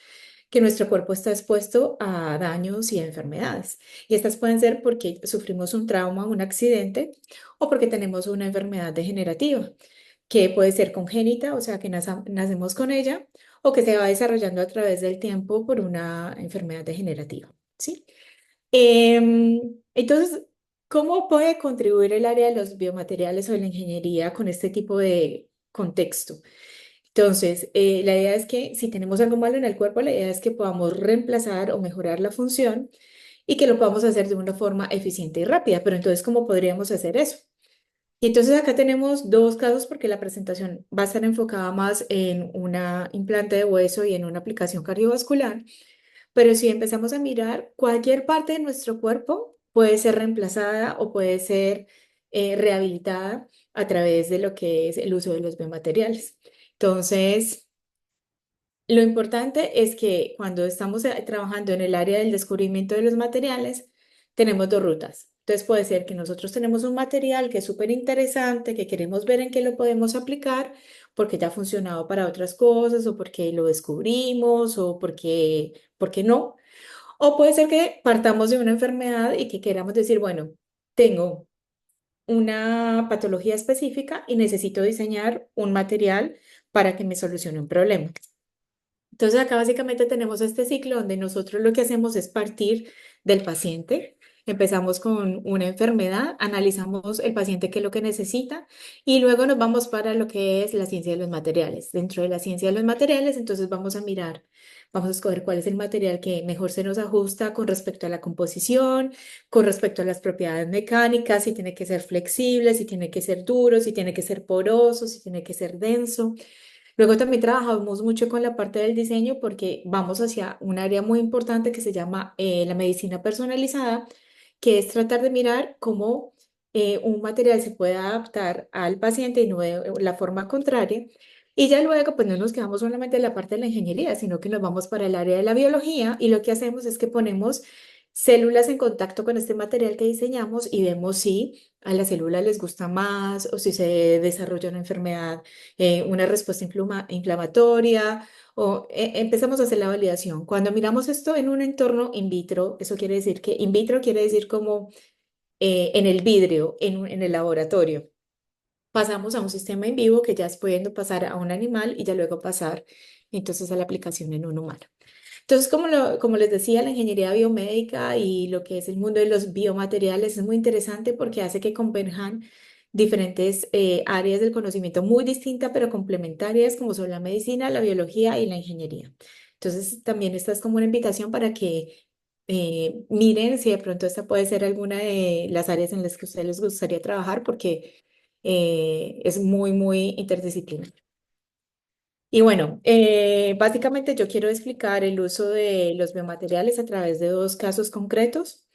que nuestro cuerpo está expuesto a daños y a enfermedades. Y estas pueden ser porque sufrimos un trauma, un accidente, o porque tenemos una enfermedad degenerativa, que puede ser congénita, o sea, que nacemos con ella, o que se va desarrollando a través del tiempo por una enfermedad degenerativa, ¿sí? Entonces, ¿cómo puede contribuir el área de los biomateriales o de la ingeniería con este tipo de contexto? Entonces, la idea es que si tenemos algo malo en el cuerpo, la idea es que podamos reemplazar o mejorar la función y que lo podamos hacer de una forma eficiente y rápida. Pero entonces, ¿cómo podríamos hacer eso? Y entonces acá tenemos dos casos porque la presentación va a estar enfocada más en una implante de hueso y en una aplicación cardiovascular. Pero si empezamos a mirar, cualquier parte de nuestro cuerpo puede ser reemplazada o puede ser rehabilitada a través de lo que es el uso de los biomateriales. Entonces, lo importante es que cuando estamos trabajando en el área del descubrimiento de los materiales, tenemos dos rutas. Entonces puede ser que nosotros tenemos un material que es súper interesante, que queremos ver en qué lo podemos aplicar, porque ya ha funcionado para otras cosas, o porque lo descubrimos, o porque no. O puede ser que partamos de una enfermedad y que queramos decir, bueno, tengo una patología específica y necesito diseñar un material para que me solucione un problema. Entonces acá básicamente tenemos este ciclo donde nosotros lo que hacemos es partir del paciente. Empezamos con una enfermedad, analizamos el paciente qué es lo que necesita y luego nos vamos para lo que es la ciencia de los materiales. Dentro de la ciencia de los materiales, entonces vamos a mirar, vamos a escoger cuál es el material que mejor se nos ajusta con respecto a la composición, con respecto a las propiedades mecánicas, si tiene que ser flexible, si tiene que ser duro, si tiene que ser poroso, si tiene que ser denso. Luego también trabajamos mucho con la parte del diseño porque vamos hacia un área muy importante que se llama la medicina personalizada, que es tratar de mirar cómo un material se puede adaptar al paciente y no de la forma contraria. Y ya luego, pues no nos quedamos solamente en la parte de la ingeniería, sino que nos vamos para el área de la biología y lo que hacemos es que ponemos células en contacto con este material que diseñamos y vemos si a las células les gusta más o si se desarrolla una enfermedad, una respuesta inflamatoria o empezamos a hacer la validación. Cuando miramos esto en un entorno in vitro, eso quiere decir que in vitro quiere decir como en el vidrio, en el laboratorio. Pasamos a un sistema en vivo que ya es pudiendo pasar a un animal y ya luego pasar entonces a la aplicación en un humano. Entonces, como les decía, la ingeniería biomédica y lo que es el mundo de los biomateriales es muy interesante porque hace que converjan diferentes áreas del conocimiento muy distintas pero complementarias como son la medicina, la biología y la ingeniería. Entonces, también esta es como una invitación para que miren si de pronto esta puede ser alguna de las áreas en las que a ustedes les gustaría trabajar porque es muy, muy interdisciplinario. Y bueno, básicamente yo quiero explicar el uso de los biomateriales a través de dos casos concretos.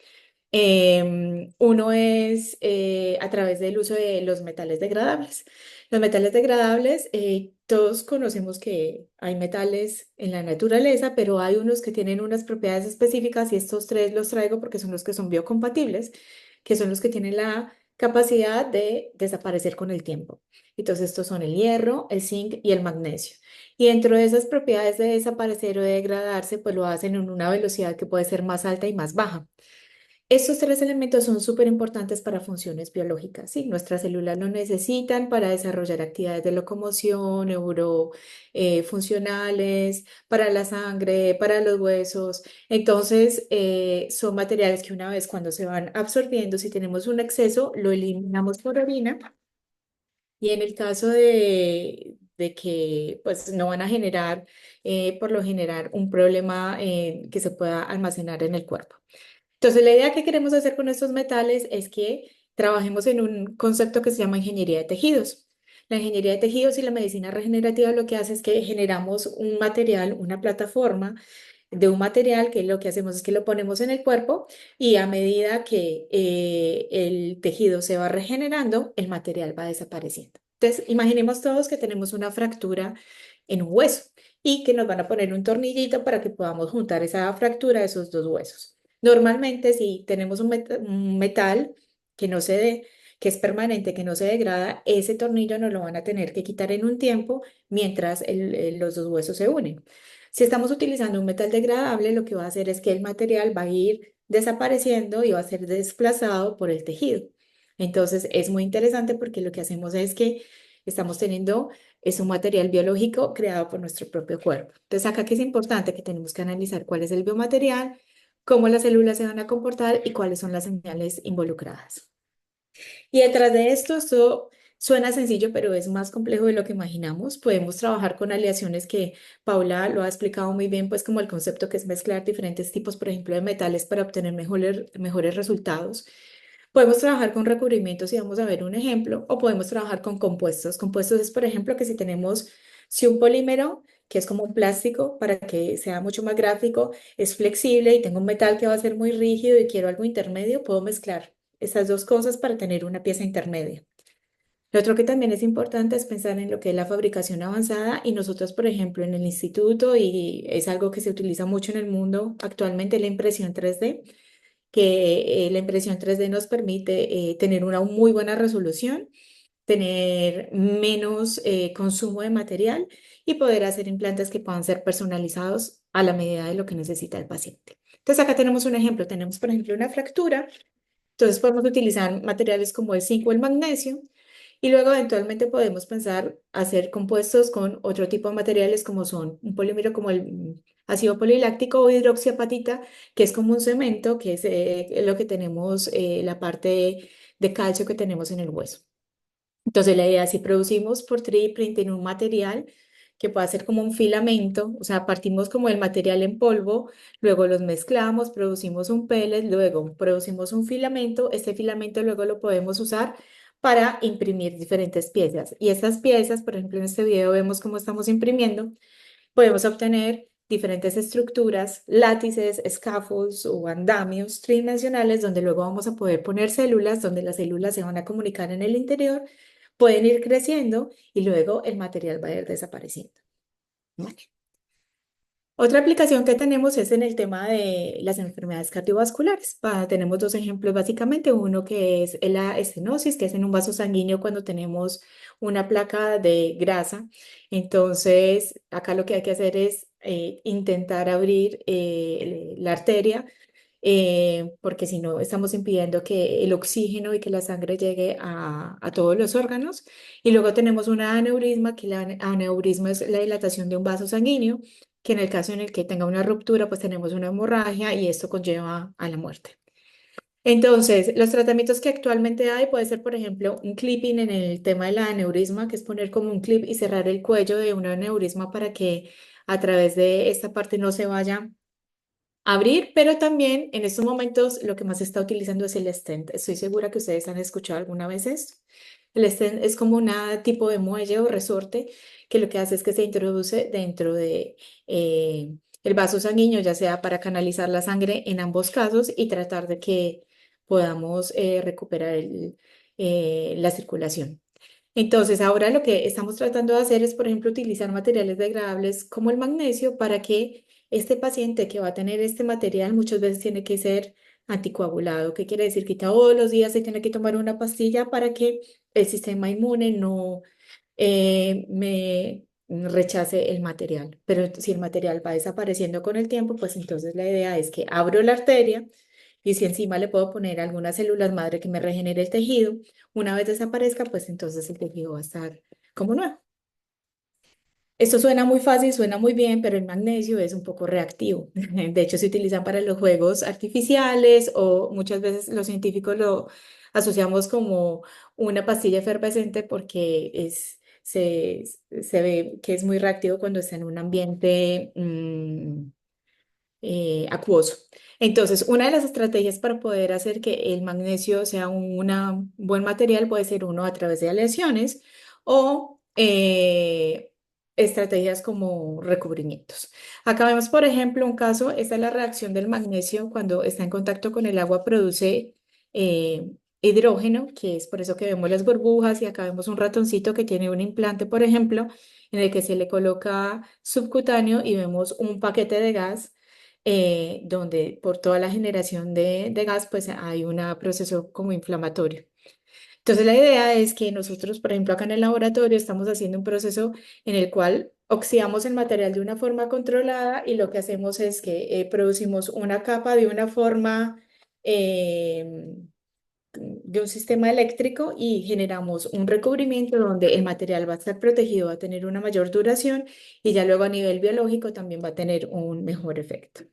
Uno es a través del uso de los metales degradables. Los metales degradables, todos conocemos que hay metales en la naturaleza, pero hay unos que tienen unas propiedades específicas y estos tres los traigo porque son los que son biocompatibles, que son los que tienen la capacidad de desaparecer con el tiempo. Entonces, estos son el hierro, el zinc y el magnesio. Y dentro de esas propiedades de desaparecer o de degradarse, pues lo hacen en una velocidad que puede ser más alta y más baja. Estos tres elementos son súper importantes para funciones biológicas, ¿sí? Nuestras células lo necesitan para desarrollar actividades de locomoción, funcionales, para la sangre, para los huesos. Entonces, son materiales que una vez cuando se van absorbiendo, si tenemos un exceso, lo eliminamos por orina. Y en el caso de que pues, no van a generar, por lo general, un problema que se pueda almacenar en el cuerpo. Entonces, la idea que queremos hacer con estos metales es que trabajemos en un concepto que se llama ingeniería de tejidos. La ingeniería de tejidos y la medicina regenerativa lo que hace es que generamos un material, una plataforma de un material que lo que hacemos es que lo ponemos en el cuerpo y a medida que el tejido se va regenerando, el material va desapareciendo. Entonces, imaginemos todos que tenemos una fractura en un hueso y que nos van a poner un tornillito para que podamos juntar esa fractura de esos dos huesos. Normalmente, si tenemos un metal que no que es permanente, que no se degrada, ese tornillo nos lo van a tener que quitar en un tiempo mientras los dos huesos se unen. Si estamos utilizando un metal degradable, lo que va a hacer es que el material va a ir desapareciendo y va a ser desplazado por el tejido. Entonces, es muy interesante porque lo que hacemos es que estamos teniendo es un material biológico creado por nuestro propio cuerpo. Entonces, acá que es importante que tenemos que analizar cuál es el biomaterial, cómo las células se van a comportar y cuáles son las señales involucradas. Y detrás de esto suena sencillo, pero es más complejo de lo que imaginamos. Podemos trabajar con aleaciones que Paula lo ha explicado muy bien, pues como el concepto que es mezclar diferentes tipos, por ejemplo, de metales para obtener mejores resultados. Podemos trabajar con recubrimientos y vamos a ver un ejemplo, o podemos trabajar con compuestos. Compuestos es, por ejemplo, que si un polímero, que es como un plástico, para que sea mucho más gráfico, es flexible y tengo un metal que va a ser muy rígido y quiero algo intermedio, puedo mezclar estas dos cosas para tener una pieza intermedia. Lo otro que también es importante es pensar en lo que es la fabricación avanzada y nosotros, por ejemplo, en el instituto, y es algo que se utiliza mucho en el mundo actualmente, la impresión 3D, que la impresión 3D nos permite tener una muy buena resolución, tener menos consumo de material y poder hacer implantes que puedan ser personalizados a la medida de lo que necesita el paciente. Entonces acá tenemos un ejemplo, tenemos por ejemplo una fractura, entonces podemos utilizar materiales como el zinc o el magnesio y luego eventualmente podemos pensar hacer compuestos con otro tipo de materiales como son un polímero como el ácido poliláctico o hidroxiapatita, que es como un cemento, que es lo que tenemos, la parte de calcio que tenemos en el hueso. Entonces la idea es si producimos por 3D printing un material que pueda ser como un filamento, o sea, partimos como el material en polvo, luego los mezclamos, producimos un pellet, luego producimos un filamento, este filamento luego lo podemos usar para imprimir diferentes piezas. Y estas piezas, por ejemplo, en este video vemos cómo estamos imprimiendo, podemos obtener diferentes estructuras, látices, scaffolds o andamios tridimensionales, donde luego vamos a poder poner células, donde las células se van a comunicar en el interior, pueden ir creciendo y luego el material va a ir desapareciendo. ¿Vale? Otra aplicación que tenemos es en el tema de las enfermedades cardiovasculares. Tenemos dos ejemplos básicamente, uno que es la estenosis, que es en un vaso sanguíneo cuando tenemos una placa de grasa. Entonces, acá lo que hay que hacer es intentar abrir la arteria, porque si no estamos impidiendo que el oxígeno y que la sangre llegue a todos los órganos. Y luego tenemos un aneurisma, que el aneurisma es la dilatación de un vaso sanguíneo, que en el caso en el que tenga una ruptura, pues tenemos una hemorragia y esto conlleva a la muerte. Entonces, los tratamientos que actualmente hay puede ser, por ejemplo, un clipping en el tema del aneurisma, que es poner como un clip y cerrar el cuello de un aneurisma para que a través de esta parte no se vaya a abrir, pero también en estos momentos lo que más se está utilizando es el stent. Estoy segura que ustedes han escuchado alguna vez esto. El stent es como un tipo de muelle o resorte que lo que hace es que se introduce dentro de el vaso sanguíneo, ya sea para canalizar la sangre en ambos casos y tratar de que podamos recuperar la circulación. Entonces, ahora lo que estamos tratando de hacer es, por ejemplo, utilizar materiales degradables como el magnesio para que este paciente que va a tener este material muchas veces tiene que ser anticoagulado. ¿Qué quiere decir? Que todos los días se tiene que tomar una pastilla para que el sistema inmune no me rechace el material. Pero si el material va desapareciendo con el tiempo, pues entonces la idea es que abro la arteria y si encima le puedo poner algunas células madre que me regenere el tejido, una vez desaparezca, pues entonces el tejido va a estar como nuevo. Esto suena muy fácil, suena muy bien, pero el magnesio es un poco reactivo. De hecho, se utilizan para los juegos artificiales o muchas veces los científicos lo asociamos como una pastilla efervescente porque se ve que es muy reactivo cuando está en un ambiente acuoso. Entonces, una de las estrategias para poder hacer que el magnesio sea un buen material puede ser uno a través de aleaciones o estrategias como recubrimientos. Acá vemos, por ejemplo, un caso, esta es la reacción del magnesio cuando está en contacto con el agua, produce hidrógeno, que es por eso que vemos las burbujas, y acá vemos un ratoncito que tiene un implante, por ejemplo, en el que se le coloca subcutáneo y vemos un paquete de gas donde por toda la generación de gas, pues hay un proceso como inflamatorio. Entonces, la idea es que nosotros, por ejemplo, acá en el laboratorio estamos haciendo un proceso en el cual oxidamos el material de una forma controlada y lo que hacemos es que producimos una capa de una forma de un sistema eléctrico y generamos un recubrimiento donde el material va a estar protegido, va a tener una mayor duración y ya luego a nivel biológico también va a tener un mejor efecto.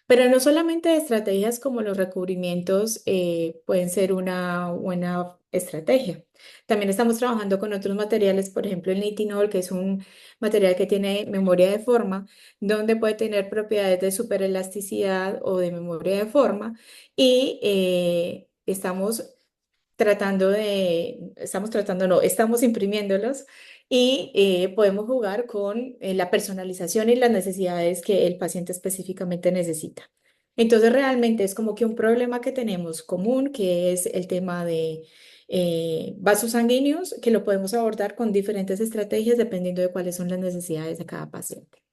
Pero no solamente estrategias como los recubrimientos pueden ser una buena estrategia. También estamos trabajando con otros materiales, por ejemplo el nitinol, que es un material que tiene memoria de forma, donde puede tener propiedades de superelasticidad o de memoria de forma. Y estamos imprimiéndolos y podemos jugar con la personalización y las necesidades que el paciente específicamente necesita. Entonces, realmente es como que un problema que tenemos común, que es el tema de vasos sanguíneos, que lo podemos abordar con diferentes estrategias dependiendo de cuáles son las necesidades de cada paciente.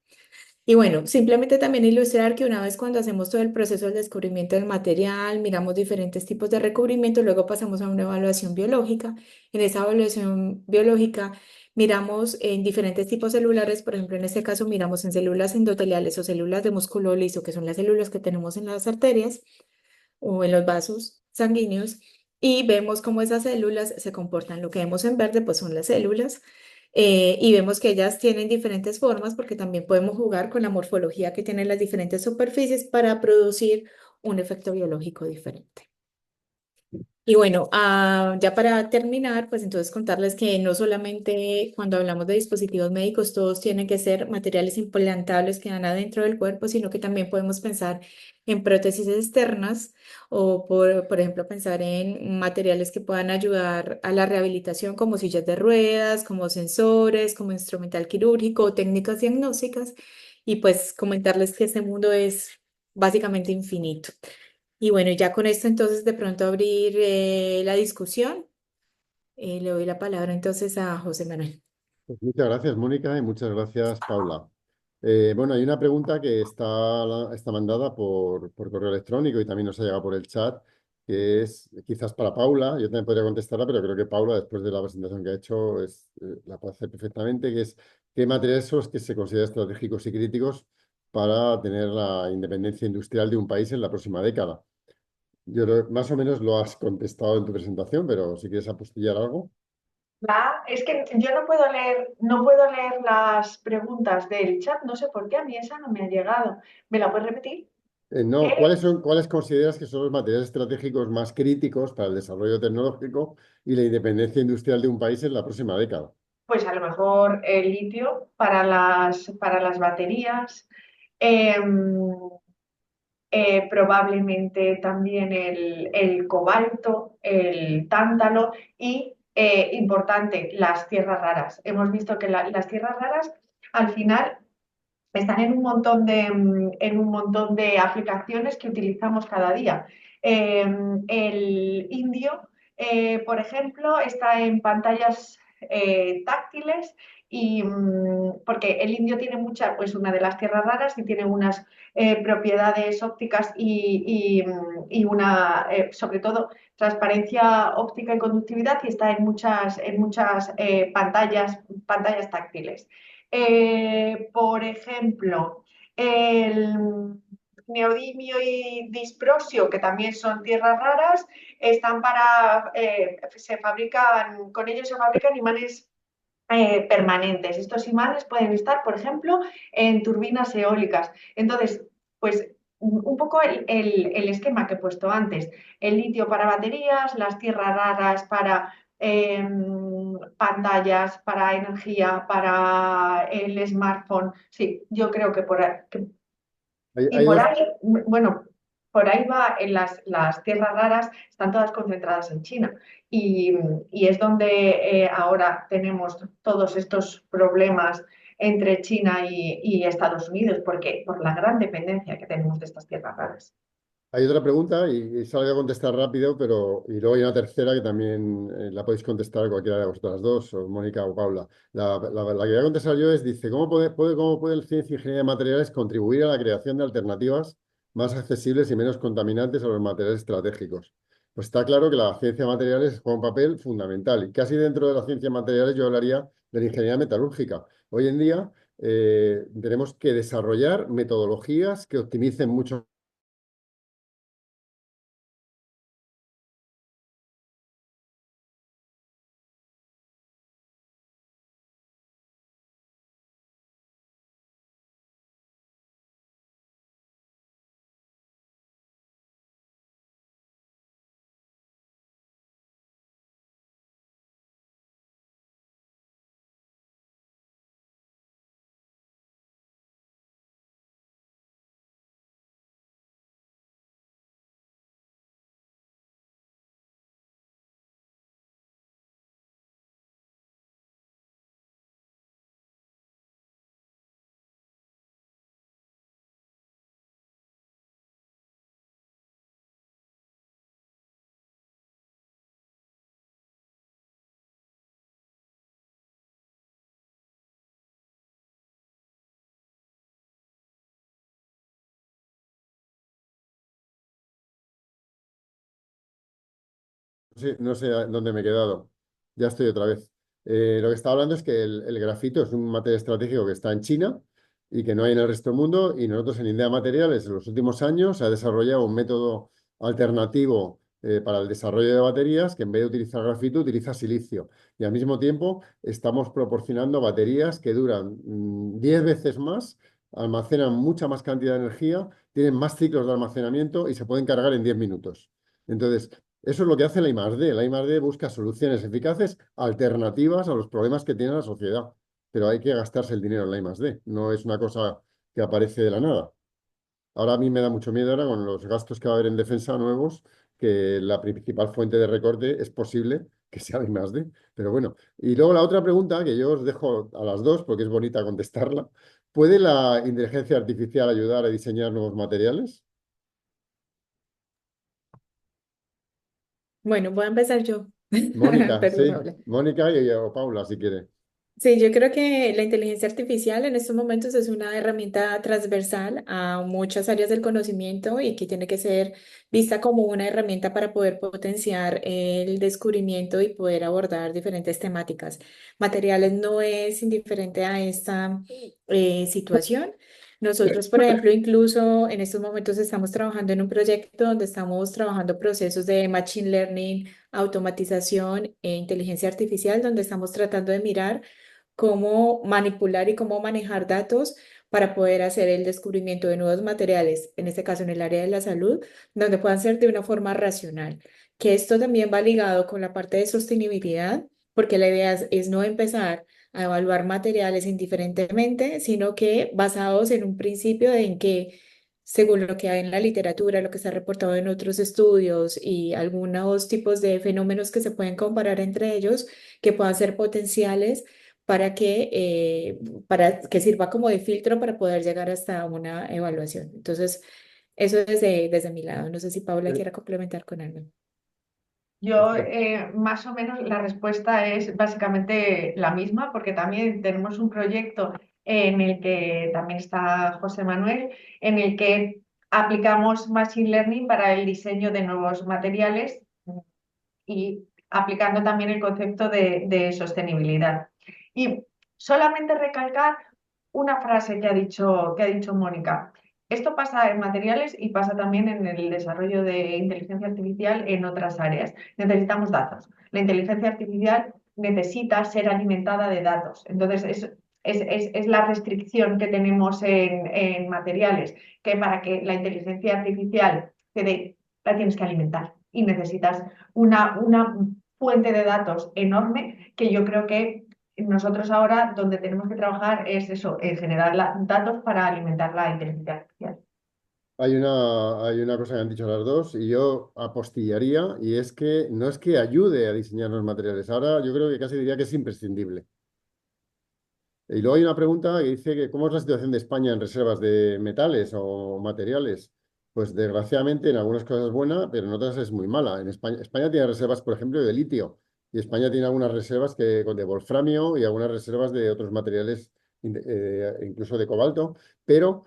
Y bueno, simplemente también ilustrar que una vez cuando hacemos todo el proceso del descubrimiento del material, miramos diferentes tipos de recubrimiento, luego pasamos a una evaluación biológica. En esa evaluación biológica miramos en diferentes tipos celulares, por ejemplo, en este caso miramos en células endoteliales o células de músculo liso, que son las células que tenemos en las arterias o en los vasos sanguíneos, y vemos cómo esas células se comportan. Lo que vemos en verde, pues son las células. Y vemos que ellas tienen diferentes formas porque también podemos jugar con la morfología que tienen las diferentes superficies para producir un efecto biológico diferente. Y bueno, ya para terminar, pues entonces contarles que no solamente cuando hablamos de dispositivos médicos todos tienen que ser materiales implantables que van adentro del cuerpo, sino que también podemos pensar en prótesis externas o por ejemplo pensar en materiales que puedan ayudar a la rehabilitación como sillas de ruedas, como sensores, como instrumental quirúrgico o técnicas diagnósticas. Y pues comentarles que este mundo es básicamente infinito. Y bueno, ya con esto entonces de pronto abrir la discusión. Le doy la palabra entonces a José Manuel. Pues muchas gracias, Mónica, y muchas gracias, Paula. Bueno, hay una pregunta que está mandada por correo electrónico y también nos ha llegado por el chat, que es quizás para Paula. Yo también podría contestarla, pero creo que Paula, después de la presentación que ha hecho, la puede hacer perfectamente, que es ¿qué materiales son los que se consideran estratégicos y críticos para tener la independencia industrial de un país en la próxima década? Yo creo que más o menos lo has contestado en tu presentación, pero si quieres apostillar algo. Es que yo no puedo leer las preguntas del chat, no sé por qué, a mí esa no me ha llegado. ¿Me la puedes repetir? No, ¿Qué? ¿cuáles consideras que son los materiales estratégicos más críticos para el desarrollo tecnológico y la independencia industrial de un país en la próxima década? Pues a lo mejor el litio para las baterías, em, probablemente también el cobalto, el tántalo y, importante, las tierras raras. Hemos visto que las tierras raras al final están en un montón de aplicaciones que utilizamos cada día. El indio, por ejemplo, está en pantallas táctiles porque el indio tiene mucha, pues una de las tierras raras y tiene unas propiedades ópticas y una, sobre todo, transparencia óptica y conductividad y está en muchas pantallas táctiles. Por ejemplo, el neodimio y disprosio, que también son tierras raras, están con ellos se fabrican imanes permanentes. Estos imanes pueden estar, por ejemplo, en turbinas eólicas. Entonces, pues un poco el esquema que he puesto antes, el litio para baterías, las tierras raras para pantallas, para energía, para el smartphone. Sí, yo creo que y Hay por dos, ahí, bueno, por ahí va, en las tierras raras están todas concentradas en China y, y es donde ahora tenemos todos estos problemas entre China y Estados Unidos, porque por la gran dependencia que tenemos de estas tierras raras. hay otra pregunta y esa la voy a contestar rápido, pero y luego hay una tercera que también la podéis contestar cualquiera de vosotras dos, o Mónica o Paula. La que voy a contestar yo dice, cómo puede el ciencia y ingeniería de materiales contribuir a la creación de alternativas más accesibles y menos contaminantes a los materiales estratégicos? Pues está claro que la ciencia de materiales juega un papel fundamental y casi dentro de la ciencia de materiales yo hablaría de la ingeniería metalúrgica. Hoy en día tenemos que desarrollar metodologías que optimicen mucho. Sí, no sé dónde me he quedado. Ya estoy otra vez. Lo que estaba hablando es que el grafito es un material estratégico que está en China y que no hay en el resto del mundo. Y nosotros en Indea Materiales en los últimos años se ha desarrollado un método alternativo para el desarrollo de baterías que en vez de utilizar grafito utiliza silicio. Y al mismo tiempo estamos proporcionando baterías que duran 10 veces más, almacenan mucha más cantidad de energía, tienen más ciclos de almacenamiento y se pueden cargar en 10 minutos. Entonces, eso es lo que hace la I+D. La I+D busca soluciones eficaces alternativas a los problemas que tiene la sociedad. Pero hay que gastarse el dinero en la I+D. No es una cosa que aparece de la nada. Ahora a mí me da mucho miedo ahora con los gastos que va a haber en defensa nuevos, que la principal fuente de recorte es posible que sea la I+D. Pero bueno, y luego la otra pregunta que yo os dejo a las dos porque es bonita contestarla. ¿Puede la inteligencia artificial ayudar a diseñar nuevos materiales? Bueno, voy a empezar yo. Mónica, Perdón, sí. Paula. Mónica o Paula, si quiere. Sí, yo creo que la inteligencia artificial en estos momentos es una herramienta transversal a muchas áreas del conocimiento y que tiene que ser vista como una herramienta para poder potenciar el descubrimiento y poder abordar diferentes temáticas. Materiales no es indiferente a esta situación. Nosotros, por ejemplo, incluso en estos momentos estamos trabajando en un proyecto donde estamos trabajando procesos de machine learning, automatización e inteligencia artificial, donde estamos tratando de mirar cómo manipular y cómo manejar datos para poder hacer el descubrimiento de nuevos materiales, en este caso en el área de la salud, donde puedan ser de una forma racional. Que esto también va ligado con la parte de sostenibilidad, porque la idea es no empezar a evaluar materiales indiferentemente, sino que basados en un principio de en que, según lo que hay en la literatura, lo que se ha reportado en otros estudios y algunos tipos de fenómenos que se pueden comparar entre ellos, que puedan ser potenciales para que sirva como de filtro para poder llegar hasta una evaluación. Entonces, eso desde mi lado. No sé si Paula Eh, quiera complementar con algo. Yo, más o menos, la respuesta es básicamente la misma, porque también tenemos un proyecto en el que también está José Manuel, en el que aplicamos Machine Learning para el diseño de nuevos materiales y aplicando también el concepto de sostenibilidad. Y solamente recalcar una frase que ha dicho Mónica. Esto pasa en materiales y pasa también en el desarrollo de inteligencia artificial en otras áreas. Necesitamos datos. La inteligencia artificial necesita ser alimentada de datos. Entonces, es la restricción que tenemos en materiales, que para que la inteligencia artificial te dé, la tienes que alimentar y necesitas una fuente de datos enorme que yo creo que nosotros ahora donde tenemos que trabajar es eso, generar datos para alimentar la inteligencia artificial. Hay una cosa que han dicho las dos y yo apostillaría y es que no es que ayude a diseñar los materiales. Ahora yo creo que casi diría que es imprescindible. Y luego hay una pregunta que dice que ¿cómo es la situación de España en reservas de metales o materiales? Pues desgraciadamente en algunas cosas es buena, pero en otras es muy mala. En España tiene reservas, por ejemplo, de litio. Y España tiene algunas reservas de wolframio y algunas reservas de otros materiales, incluso de cobalto. Pero,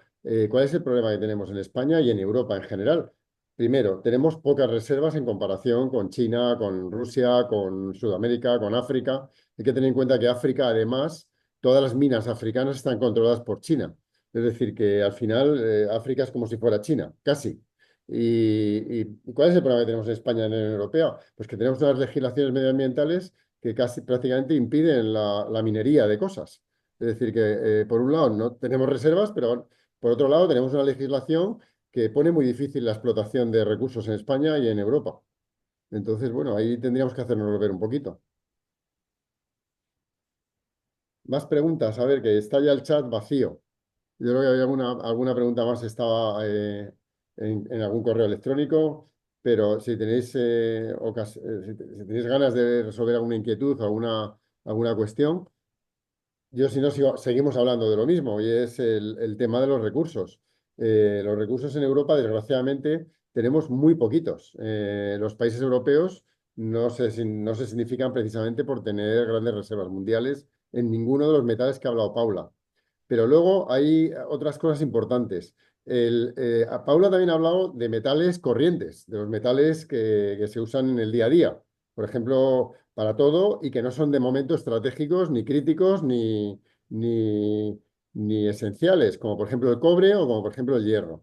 ¿cuál es el problema que tenemos en España y en Europa en general? Primero, tenemos pocas reservas en comparación con China, con Rusia, con Sudamérica, con África. Hay que tener en cuenta que África, además, todas las minas africanas están controladas por China. Es decir, que al final África es como si fuera China, casi. ¿Y cuál es el problema que tenemos en España y en la Unión Europea? Pues que tenemos unas legislaciones medioambientales que casi prácticamente impiden la minería de cosas. Es decir, que por un lado no tenemos reservas, pero por otro lado tenemos una legislación que pone muy difícil la explotación de recursos en España y en Europa. Entonces, bueno, ahí tendríamos que hacernos ver un poquito. Más preguntas, a ver, que está ya el chat vacío. Yo creo que había alguna pregunta más, estaba en algún correo electrónico, pero si tenéis, si tenéis ganas de resolver alguna inquietud o alguna cuestión, yo si no seguimos hablando de lo mismo, y es el tema de los recursos. Los recursos en Europa, desgraciadamente, tenemos muy poquitos. Los países europeos no se significan precisamente por tener grandes reservas mundiales en ninguno de los metales que ha hablado Paula. Pero luego hay otras cosas importantes. Paula también ha hablado de metales corrientes, de los metales que se usan en el día a día. Por ejemplo, para todo y que no son de momento estratégicos, ni críticos, ni esenciales, como por ejemplo el cobre o como por ejemplo el hierro.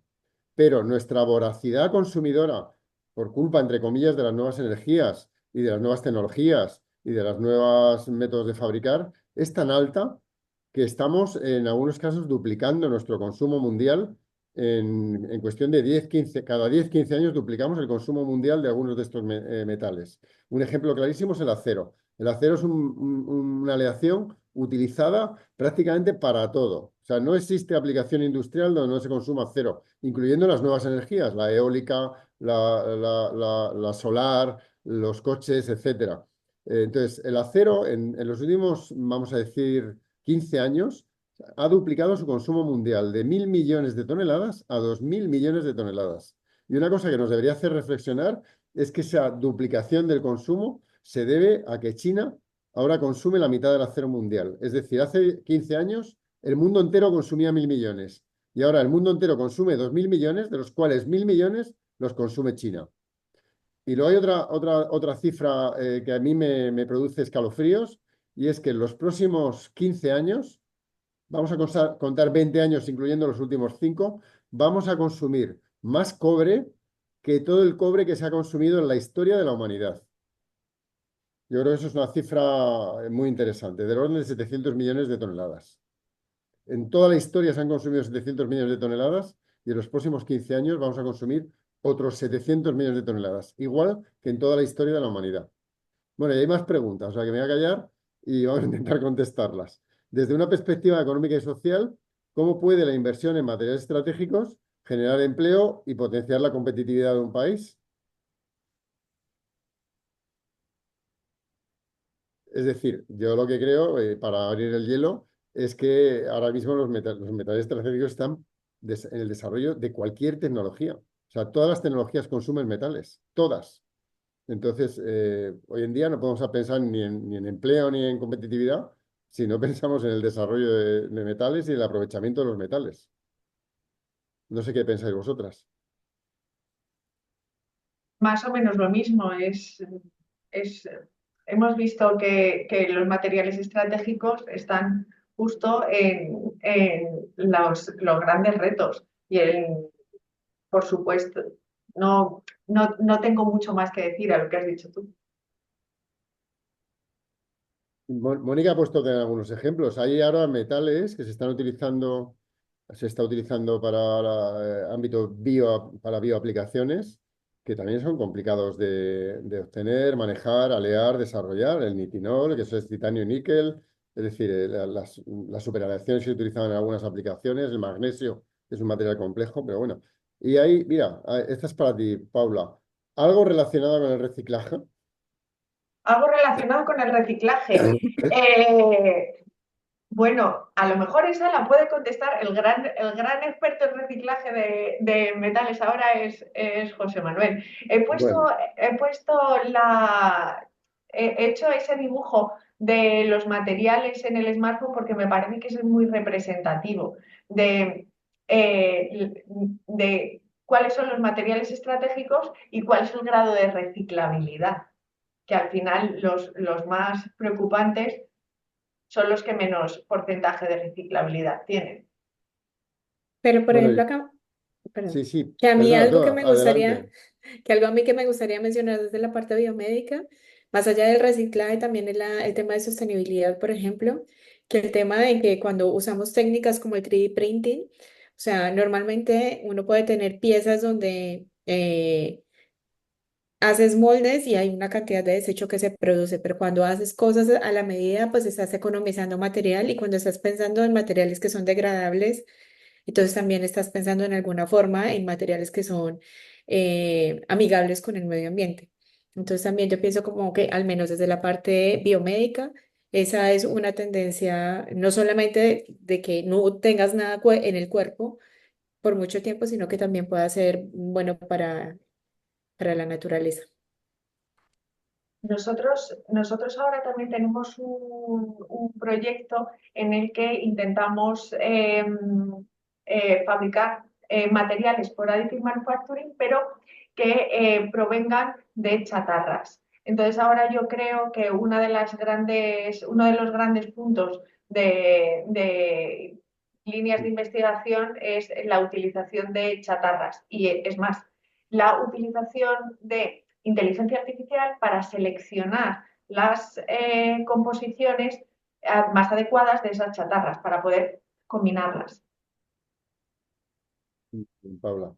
Pero nuestra voracidad consumidora, por culpa, entre comillas, de las nuevas energías y de las nuevas tecnologías y de los nuevos métodos de fabricar, es tan alta que estamos en algunos casos duplicando nuestro consumo mundial en cuestión de 10-15, cada 10-15 años duplicamos el consumo mundial de algunos de estos metales. Un ejemplo clarísimo es el acero. El acero es una aleación utilizada prácticamente para todo. O sea, no existe aplicación industrial donde no se consuma acero, incluyendo las nuevas energías, la eólica, la solar, los coches, etc. Entonces, el acero en los últimos, vamos a decir, 15 años ha duplicado su consumo mundial de 1.000 millones de toneladas a 2.000 millones de toneladas. Y una cosa que nos debería hacer reflexionar es que esa duplicación del consumo se debe a que China ahora consume la mitad del acero mundial. Es decir, hace 15 años el mundo entero consumía 1.000 millones y ahora el mundo entero consume 2.000 millones, de los cuales 1.000 millones los consume China. Y luego hay otra cifra que a mí me produce escalofríos, y es que en los próximos 15 años, vamos a contar 20 años incluyendo los últimos 5, vamos a consumir más cobre que todo el cobre que se ha consumido en la historia de la humanidad. Yo creo que eso es una cifra muy interesante, del orden de 700 millones de toneladas. En toda la historia se han consumido 700 millones de toneladas y en los próximos 15 años vamos a consumir otros 700 millones de toneladas, igual que en toda la historia de la humanidad. Bueno, y hay más preguntas, o sea que me voy a callar y vamos a intentar contestarlas. Desde una perspectiva económica y social, ¿cómo puede la inversión en materiales estratégicos generar empleo y potenciar la competitividad de un país? Es decir, yo lo que creo, para abrir el hielo, es que ahora mismo los metales estratégicos están en el desarrollo de cualquier tecnología. O sea, todas las tecnologías consumen metales, todas. Entonces, hoy en día no podemos pensar ni en empleo ni en competitividad si no pensamos en el desarrollo de metales y el aprovechamiento de los metales. No sé qué pensáis vosotras. Más o menos lo mismo. Es, hemos visto que los materiales estratégicos están justo en los grandes retos. Por supuesto, no tengo mucho más que decir a lo que has dicho tú. Mónica ha puesto algunos ejemplos. Hay ahora metales que se está utilizando para ámbito para bioaplicaciones, que también son complicados de obtener, manejar, alear, desarrollar. El nitinol, que eso es titanio y níquel, es decir, las superaleaciones se utilizan en algunas aplicaciones, el magnesio es un material complejo, pero bueno. Y ahí, mira, esta es para ti, Paula. Algo relacionado con el reciclaje. Algo relacionado con el reciclaje. Eh, bueno, a lo mejor esa la puede contestar el gran experto en reciclaje de metales ahora es José Manuel. Bueno, He puesto he hecho ese dibujo de los materiales en el smartphone porque me parece que es muy representativo de, de cuáles son los materiales estratégicos y cuál es el grado de reciclabilidad, que al final los más preocupantes son los que menos porcentaje de reciclabilidad tienen. Pero, por bueno, ejemplo, acá, perdón, sí, sí, que a mí perdona, algo tú, que me gustaría, adelante. que algo a mí que me gustaría mencionar desde la parte biomédica, más allá del reciclaje, también el tema de sostenibilidad, por ejemplo, que el tema de que cuando usamos técnicas como el 3D printing, o sea, normalmente uno puede tener piezas donde haces moldes y hay una cantidad de desecho que se produce, pero cuando haces cosas a la medida, pues estás economizando material y cuando estás pensando en materiales que son degradables, entonces también estás pensando en alguna forma en materiales que son amigables con el medio ambiente. Entonces también yo pienso como que al menos desde la parte biomédica, esa es una tendencia no solamente de que no tengas nada en el cuerpo por mucho tiempo, sino que también pueda ser bueno para la naturaleza. Nosotros ahora también tenemos un proyecto en el que intentamos fabricar materiales por additive manufacturing, pero que provengan de chatarras. Entonces ahora yo creo que uno de los grandes puntos de líneas de investigación es la utilización de chatarras. Y es más, la utilización de inteligencia artificial para seleccionar las composiciones más adecuadas de esas chatarras para poder combinarlas. Paula.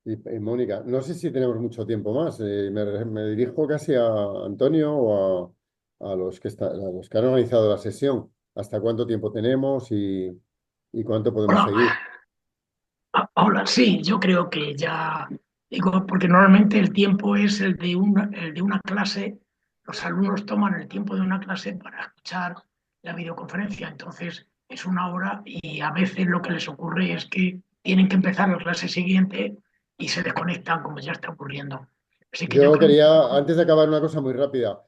Y Mónica, no sé si tenemos mucho tiempo más. Me dirijo casi a Antonio o a a los que han organizado la sesión. ¿Hasta cuánto tiempo tenemos y cuánto podemos Hola, seguir? Paula, sí, yo creo que ya digo, porque normalmente el tiempo es el de una clase, los alumnos toman el tiempo de una clase para escuchar la videoconferencia, entonces es una hora y a veces lo que les ocurre es que tienen que empezar la clase siguiente y se desconectan como ya está ocurriendo. Así que yo Yo creo quería, antes de acabar, una cosa muy rápida.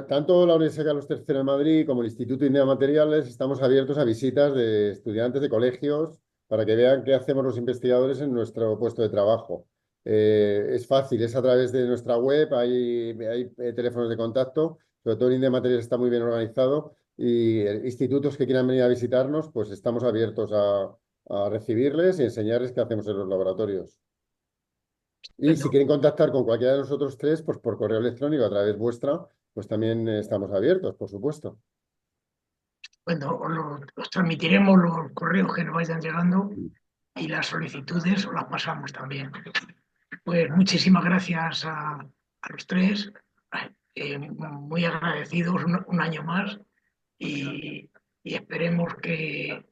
Tanto la Universidad Carlos III de Madrid como el Instituto India Materiales estamos abiertos a visitas de estudiantes de colegios para que vean qué hacemos los investigadores en nuestro puesto de trabajo. Es fácil, es a través de nuestra web, hay teléfonos de contacto, sobre todo el India Materiales está muy bien organizado y institutos que quieran venir a visitarnos, pues estamos abiertos a recibirles y enseñarles qué hacemos en los laboratorios. Y si que quieren contactar con cualquiera de nosotros tres, pues por correo electrónico a través vuestra, pues también estamos abiertos, por supuesto. bueno, os transmitiremos los correos que nos vayan llegando y las solicitudes os las pasamos también. Pues muchísimas gracias a los tres, muy agradecidos un año más y esperemos que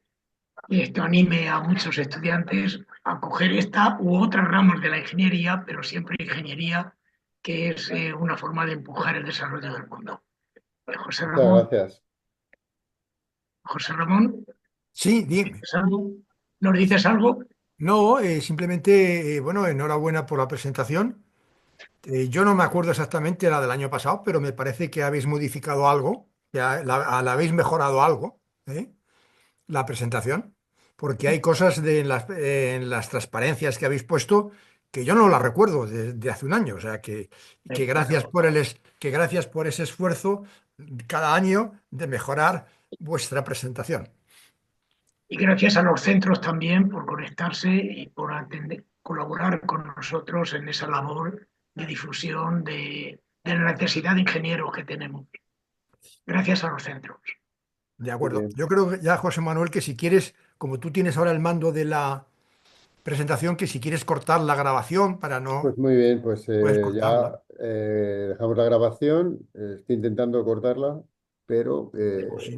esto anime a muchos estudiantes a coger esta u otras ramas de la ingeniería, pero siempre ingeniería, que es una forma de empujar el desarrollo del mundo. José Muchas Ramón, gracias. José Ramón, Sí, dime. ¿dices algo? ¿Nos dices algo? No, simplemente, bueno, enhorabuena por la presentación. Yo no me acuerdo exactamente la del año pasado, pero me parece que habéis modificado algo, la habéis mejorado algo, ¿eh? La presentación, porque hay cosas en las transparencias que habéis puesto que yo no las recuerdo de hace un año. O sea que gracias Bueno, que gracias por ese esfuerzo cada año de mejorar vuestra presentación. y gracias a los centros también por conectarse y por colaborar con nosotros en esa labor de difusión de la necesidad de ingenieros que tenemos. Gracias a los centros. De Muy acuerdo. bien. Yo creo ya, José Manuel, que si quieres, como tú tienes ahora el mando de la presentación, que si quieres cortar la grabación para Pues no, muy bien, pues puedes cortarla. ya dejamos la grabación. Estoy intentando cortarla, pero O si